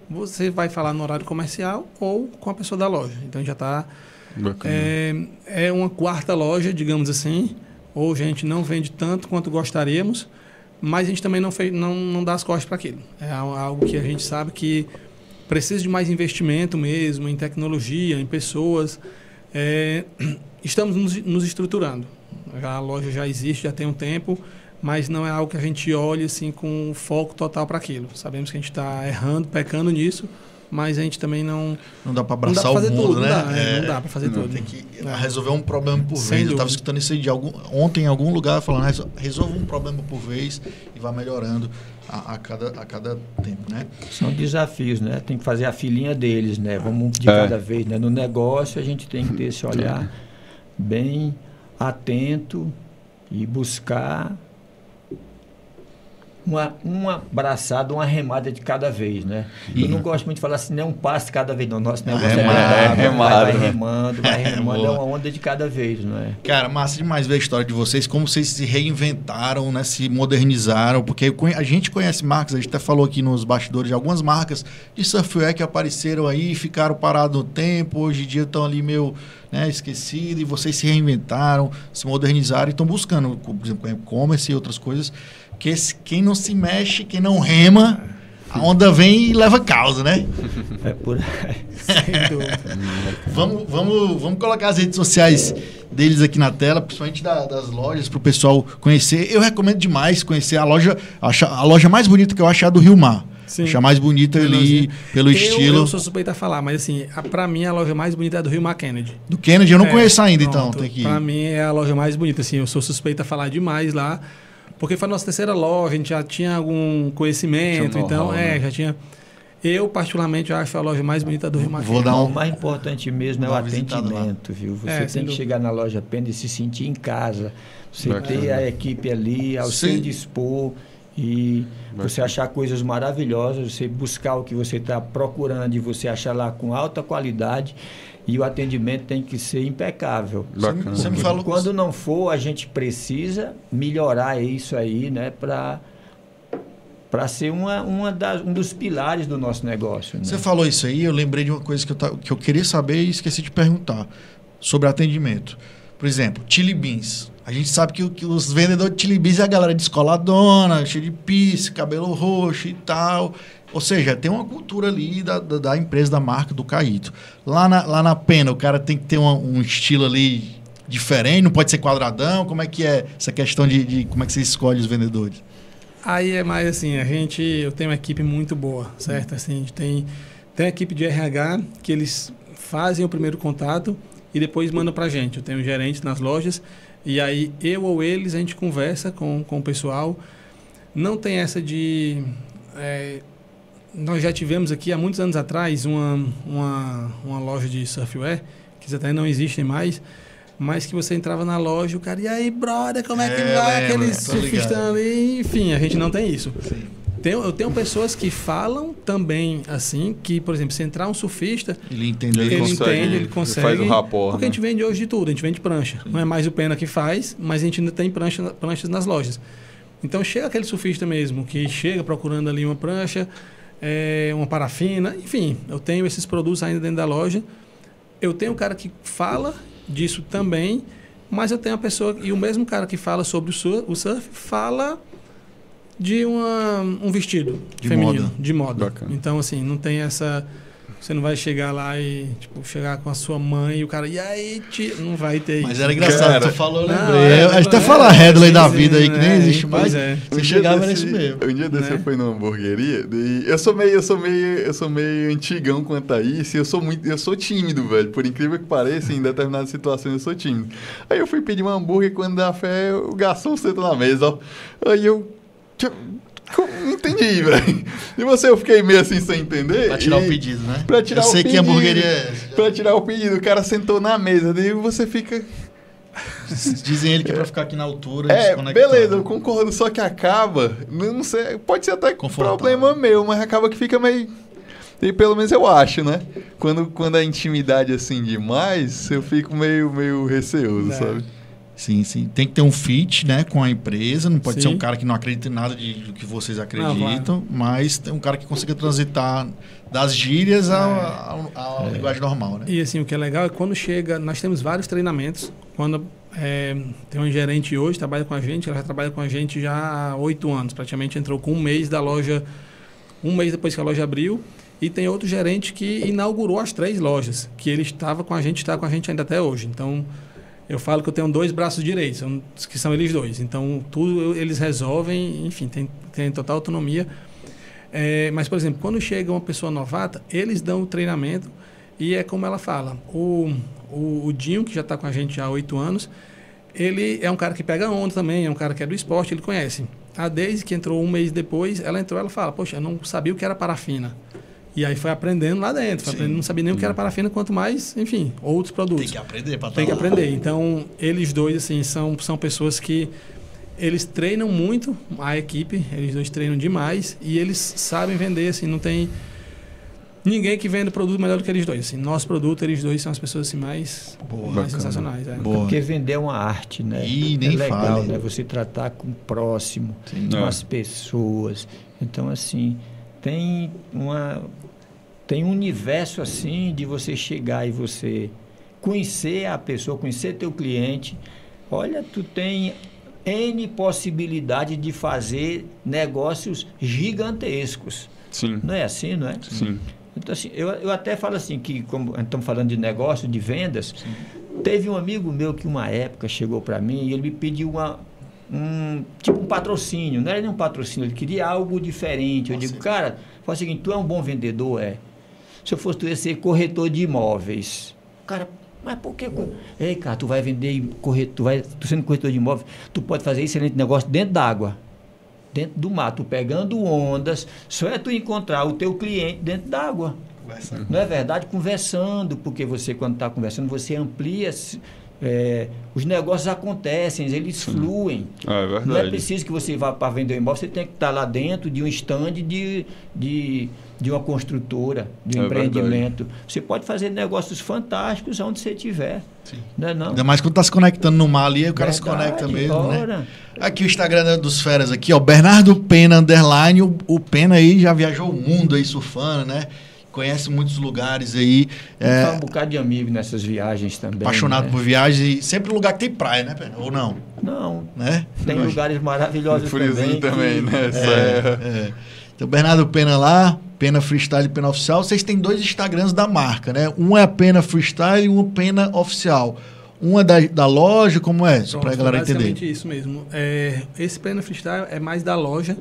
você vai falar no horário comercial ou com a pessoa da loja. Então já está... É uma quarta loja, digamos assim. Hoje a gente não vende tanto quanto gostaríamos, mas a gente também não dá as costas para aquilo. É algo que a gente sabe que precisa de mais investimento mesmo, em tecnologia, em pessoas. Estamos nos estruturando. A loja já existe, já tem um tempo, mas não é algo que a gente olhe assim, com foco total para aquilo. Sabemos que a gente está errando, pecando nisso, mas a gente também não dá para abraçar o mundo, tudo, né? Não dá para fazer tudo. Tem que resolver um problema por vez. Eu estava escutando isso aí ontem em algum lugar, falando, resolva um problema por vez e vá melhorando a cada tempo, né? São desafios, né? Tem que fazer a filinha deles, né? Vamos de cada vez, né? No negócio a gente tem que ter esse olhar bem atento e buscar uma braçada, uma remada de cada vez, né? Eu não gosto muito de falar assim, nem um passo de cada vez, não. Nosso negócio vai remando, é uma onda de cada vez, não é? Cara, massa demais ver a história de vocês, como vocês se reinventaram, né? Se modernizaram, porque a gente conhece marcas, a gente até falou aqui nos bastidores de algumas marcas de surfwear que apareceram aí, ficaram parados no tempo, hoje em dia estão ali meio, né, esquecidos, e vocês se reinventaram, se modernizaram e estão buscando, por exemplo, e-commerce e outras coisas. Porque quem não se mexe, quem não rema, a onda vem e leva causa, né? É por aí. Sem dúvida. Vamos colocar as redes sociais deles aqui na tela, principalmente das lojas, para o pessoal conhecer. Eu recomendo demais conhecer a loja mais bonita que eu acho é a do Rio Mar. Sim. Acho a mais bonita ali, pelo estilo. Eu sou suspeito a falar, mas assim, pra mim a loja mais bonita é a do Rio Mar Kennedy. Do Kennedy eu não conheço ainda, então. Tem que ir. Pra mim é a loja mais bonita, assim, eu sou suspeito a falar demais lá. Porque foi a nossa terceira loja, a gente já tinha algum conhecimento, então, já tinha... Eu, particularmente, acho a loja mais bonita do Rio Mar Kennedy. O mais importante mesmo é o atendimento, viu? Você tem que chegar na loja apenas e se sentir em casa. Você ter a equipe ali, ao seu dispor, e você achar coisas maravilhosas, você buscar o que você está procurando e você achar lá com alta qualidade. E o atendimento tem que ser impecável. Você me falou... Quando não for, a gente precisa melhorar isso aí, né? Para ser um dos pilares do nosso negócio. Né? Você falou isso aí, eu lembrei de uma coisa que eu queria saber e esqueci de perguntar sobre atendimento. Por exemplo, Chili Beans. A gente sabe que os vendedores de Chili Beans é a galera descoladona, cheia de pisse, cabelo roxo e tal. Ou seja, tem uma cultura ali da empresa, da marca, do Caíto. Lá na Pena, o cara tem que ter um estilo ali diferente, não pode ser quadradão. Como é que é essa questão de como é que você escolhe os vendedores? Aí é mais assim, eu tenho uma equipe muito boa, certo? Assim, a gente tem a equipe de RH, que eles fazem o primeiro contato e depois mandam pra gente. Eu tenho um gerente nas lojas, e aí eu ou eles, a gente conversa com o pessoal. Não tem essa de... nós já tivemos aqui há muitos anos atrás uma loja de surfwear, que até não existem mais, mas que você entrava na loja e o cara, e aí, brother, como é que vai aquele surfista ali? Enfim, a gente não tem isso. Eu tenho pessoas que falam também assim, que, por exemplo, se entrar um surfista, ele consegue, faz o rapport, porque a gente vende hoje de tudo, a gente vende prancha. Não é mais o Pena que faz, mas a gente ainda tem pranchas nas lojas. Então chega aquele surfista mesmo, que chega procurando ali uma prancha, uma parafina, enfim, eu tenho esses produtos ainda dentro da loja. Eu tenho um cara que fala disso também, mas eu tenho uma pessoa, e o mesmo cara que fala sobre o surf, fala de um vestido feminino, de moda. Bacana. Então, assim, não tem essa... Você não vai chegar lá e, chegar com a sua mãe e o cara, e aí, não vai ter isso. Mas era engraçado, tu falou, lembrei. A gente até fala a Headley da vida aí, que nem existe mais. Você chegava nesse mesmo. Um dia desse eu fui numa hamburgueria, e eu sou meio antigão quanto a isso, e eu sou tímido, velho. Por incrível que pareça, em determinadas situações eu sou tímido. Aí eu fui pedir um hambúrguer, quando dá fé, o garçom senta na mesa, ó. Aí eu... Não entendi, velho. E eu fiquei meio assim sem entender. Pra tirar o pedido, né? Pra tirar eu sei que a hamburgueria é... Pra tirar o pedido, o cara sentou na mesa, daí você fica... Dizem ele que é pra ficar aqui na altura, beleza, eu concordo, só que acaba, não sei, pode ser até problema meu, mas acaba que fica meio... E pelo menos eu acho, né? Quando a intimidade é assim demais, eu fico meio receoso, sabe? Sim, sim. Tem que ter um fit, né, com a empresa. Não pode ser um cara que não acredita em nada do que vocês acreditam, mas tem um cara que consiga transitar das gírias à linguagem normal, né? E assim, o que é legal é quando chega... Nós temos vários treinamentos. Quando tem um gerente hoje, trabalha com a gente, ela já trabalha com a gente já há 8 anos. Praticamente entrou com um mês da loja, um mês depois que a loja abriu. E tem outro gerente que inaugurou as 3 lojas, que ele estava com a gente, está com a gente ainda até hoje. Então... Eu falo que eu tenho 2 braços direitos, que são eles 2. Então, tudo eles resolvem, enfim, tem total autonomia. Mas, por exemplo, quando chega uma pessoa novata, eles dão o treinamento e é como ela fala. O Dinho, que já está com a gente há 8 anos, ele é um cara que pega onda também, é um cara que é do esporte, ele conhece. A Deise, que entrou um mês depois, ela fala, poxa, eu não sabia o que era parafina. E aí foi aprendendo lá dentro, não sabia nem o que era parafina, quanto mais, enfim, outros produtos. Tem que aprender para Tem que aprender. Então, eles 2, assim, são pessoas que eles treinam muito, a equipe, eles dois treinam demais e eles sabem vender, assim, não tem ninguém que venda produto melhor do que eles dois. Assim, nosso produto, eles dois são as pessoas assim, mais sensacionais. Porque vender é uma arte, né? E nem legal, fale. né? Você tratar com o próximo, com as pessoas. Então, assim, tem um universo assim de você chegar e você conhecer a pessoa, conhecer teu cliente. Olha, tu tem N possibilidade de fazer negócios gigantescos. Sim. Não é assim, não é? Sim. Então, assim, eu até falo assim, que como estamos falando de negócio, de vendas, teve um amigo meu que uma época chegou para mim e ele me pediu tipo um patrocínio. Não era nem um patrocínio, ele queria algo diferente. Eu digo, cara, faz o seguinte, tu é um bom vendedor, Se eu fosse, tu ia ser corretor de imóveis. Cara, mas por que? Ei, cara, tu vai vender tu sendo corretor de imóveis, tu pode fazer excelente negócio dentro d'água, dentro do mar, tu pegando ondas, só é tu encontrar o teu cliente dentro d'água. Não é verdade? Conversando, porque você, quando está conversando, você amplia, os negócios acontecem, eles fluem. É verdade. Não é preciso que você vá para vender um imóvel, você tem que estar lá dentro de um stand de uma construtora, de um empreendimento. Verdade. Você pode fazer negócios fantásticos onde você estiver. Não é não? Ainda mais quando está se conectando no mar ali, o cara se conecta mesmo, né? Aqui o Instagram dos feras aqui, ó, Bernardo Pena _ o Pena aí já viajou o mundo aí surfando, né? Conhece muitos lugares aí. Faz um bocado de amigo nessas viagens também. Apaixonado por viagens e sempre lugar que tem praia, né, Pena? Ou não? Não. Né? Tem lugares maravilhosos também, né? Então, Bernardo Pena lá, Pena Freestyle e Pena Oficial. Vocês têm 2 Instagrams da marca, né? Um é a Pena Freestyle e um é Pena Oficial. Um é da loja, como é? Só pra galera entender. Basicamente isso mesmo. Esse Pena Freestyle é mais da loja,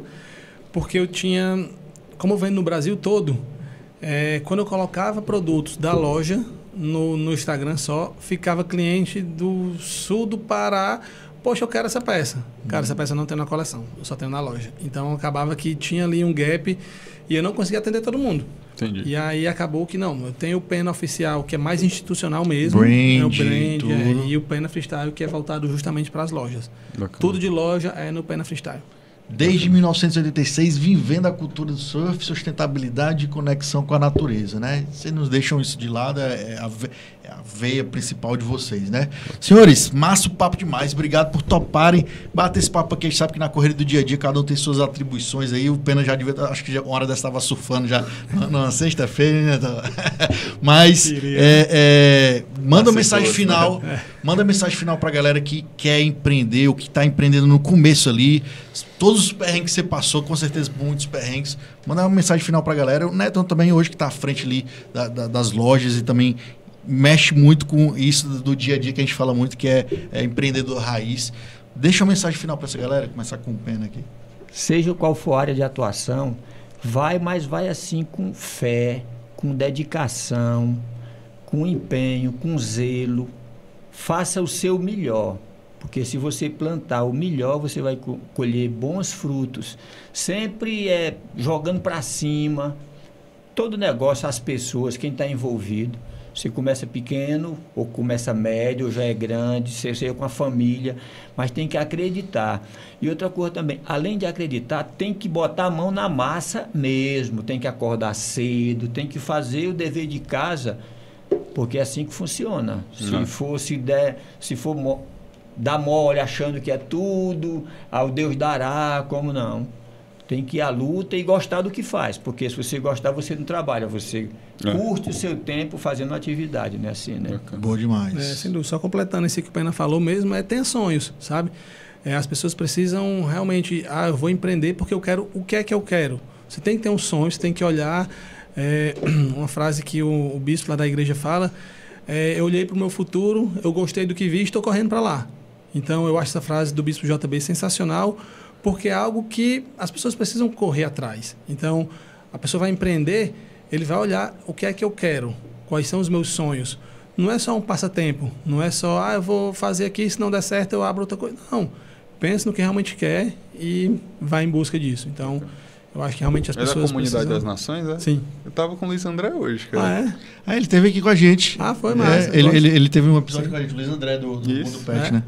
porque eu tinha... Como eu vendo no Brasil todo, quando eu colocava produtos da loja no Instagram só, ficava cliente do sul do Pará... Poxa, eu quero essa peça. Cara, essa peça não tem na coleção, eu só tenho na loja. Então, acabava que tinha ali um gap e eu não conseguia atender todo mundo. Entendi. E aí, acabou que não. Eu tenho o Pena Oficial, que é mais institucional mesmo. Brand, o brand, e o Pena Freestyle, que é voltado justamente para as lojas. Bacana. Tudo de loja é no Pena Freestyle. Desde 1986, vivendo a cultura do surf, sustentabilidade e conexão com a natureza, né? Vocês nos deixam isso de lado, é a veia principal de vocês, né? Senhores, massa o papo demais. Obrigado por toparem. Bater esse papo aqui. A gente sabe que na corrida do dia a dia cada um tem suas atribuições aí. O Pena já devia... Acho que uma hora dessa estava surfando já na sexta-feira, né? Mas manda uma mensagem final. Manda mensagem final pra galera que quer empreender, ou que está empreendendo no começo ali. Todos os perrengues que você passou, com certeza muitos perrengues. Manda uma mensagem final pra galera. O Netão também hoje que está à frente ali das lojas e também mexe muito com isso do dia a dia que a gente fala muito, que é empreendedor raiz. Deixa uma mensagem final para essa galera, começar com o Pena aqui. Seja qual for a área de atuação, mas vai assim com fé, com dedicação, com empenho, com zelo. Faça o seu melhor, porque se você plantar o melhor, você vai colher bons frutos. Sempre jogando para cima. Todo negócio, as pessoas, quem está envolvido. Você começa pequeno, ou começa médio, ou já é grande, seja com a família, mas tem que acreditar. E outra coisa também, além de acreditar, tem que botar a mão na massa mesmo, tem que acordar cedo, tem que fazer o dever de casa, porque é assim que funciona. Se for dar mole achando que é tudo, ao Deus dará, como não? Tem que ir à luta e gostar do que faz, porque se você gostar, você não trabalha, você curte o seu tempo fazendo atividade, né? Assim, né? Boa demais. Sem dúvida. Só completando isso que o Pena falou mesmo, tenha sonhos, sabe? As pessoas precisam realmente, eu vou empreender porque eu quero, o que é que eu quero? Você tem que ter um sonho, você tem que olhar, uma frase que o bispo lá da igreja fala, eu olhei para o meu futuro, eu gostei do que vi e estou correndo para lá. Então, eu acho essa frase do bispo JB sensacional, porque é algo que as pessoas precisam correr atrás. Então, a pessoa vai empreender, ele vai olhar o que é que eu quero, quais são os meus sonhos. Não é só um passatempo, não é só, eu vou fazer aqui, se não der certo eu abro outra coisa. Não, pense no que realmente quer e vai em busca disso. Então, Eu acho que realmente as É da pessoas Comunidade precisam... das Nações, é? Sim. Eu tava com o Luiz André hoje, cara. Ah, é? Ah, ele esteve aqui com a gente. Ah, foi massa. Ele teve um episódio com a gente, o Luiz André do Mundo Pet, É? né?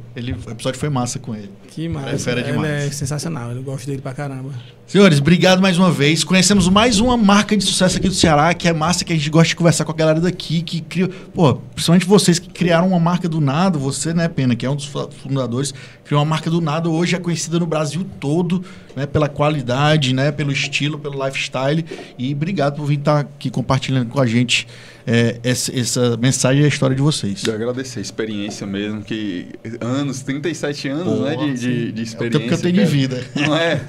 O episódio foi massa com ele. Que massa. É fera Ele demais. é sensacional, eu gosto dele pra caramba. Senhores, obrigado mais uma vez. Conhecemos mais uma marca de sucesso aqui do Ceará, que é massa, que a gente gosta de conversar com a galera daqui, que criou... Pô, principalmente vocês que criaram uma marca do nada, você, né, Pena, que é um dos fundadores, criou uma marca do nada, hoje é conhecida no Brasil todo, né, pela qualidade, né, pelo estilo, pelo lifestyle. E obrigado por vir estar aqui compartilhando com a gente essa mensagem e a história de vocês. Eu agradecer a experiência mesmo, que 37 anos, Pô, né, de experiência. É o tempo que eu tenho de vida. Não é?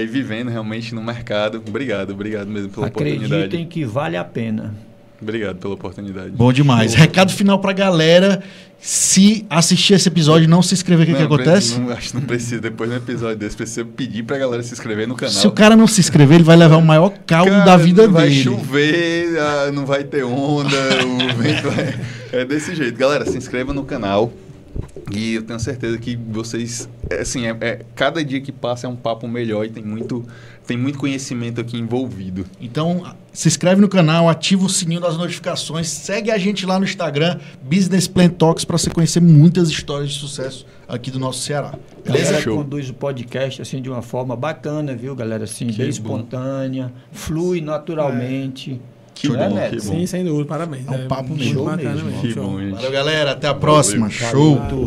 E vivendo realmente no mercado. Obrigado mesmo pela oportunidade. Acreditem que vale a pena. Obrigado pela oportunidade. Bom demais. Recado final pra galera. Se assistir esse episódio e não se inscrever, o que acontece? Acho que não precisa. Depois de um episódio desse, precisa pedir pra galera se inscrever no canal. Se o cara não se inscrever, ele vai levar o maior caldo Cara, da vida vai dele. Vai chover, não vai ter onda, o vento vai... É desse jeito. Galera, se inscreva no canal. E eu tenho certeza que vocês... cada dia que passa é um papo melhor e tem muito conhecimento aqui envolvido. Então, se inscreve no canal, ativa o sininho das notificações, segue a gente lá no Instagram, Business Plan Talks, para você conhecer muitas histórias de sucesso aqui do nosso Ceará. A galera Show. conduz o podcast assim de uma forma bacana, viu, galera? Assim, bem espontânea, flui naturalmente. Que Não é, bom, Neto? que bom. Sim, sem dúvida, parabéns. É um papo muito mesmo. bacana mesmo. mesmo. Que Show. bom, gente. Valeu, galera. Até a próxima. Valeu. Show. Valeu.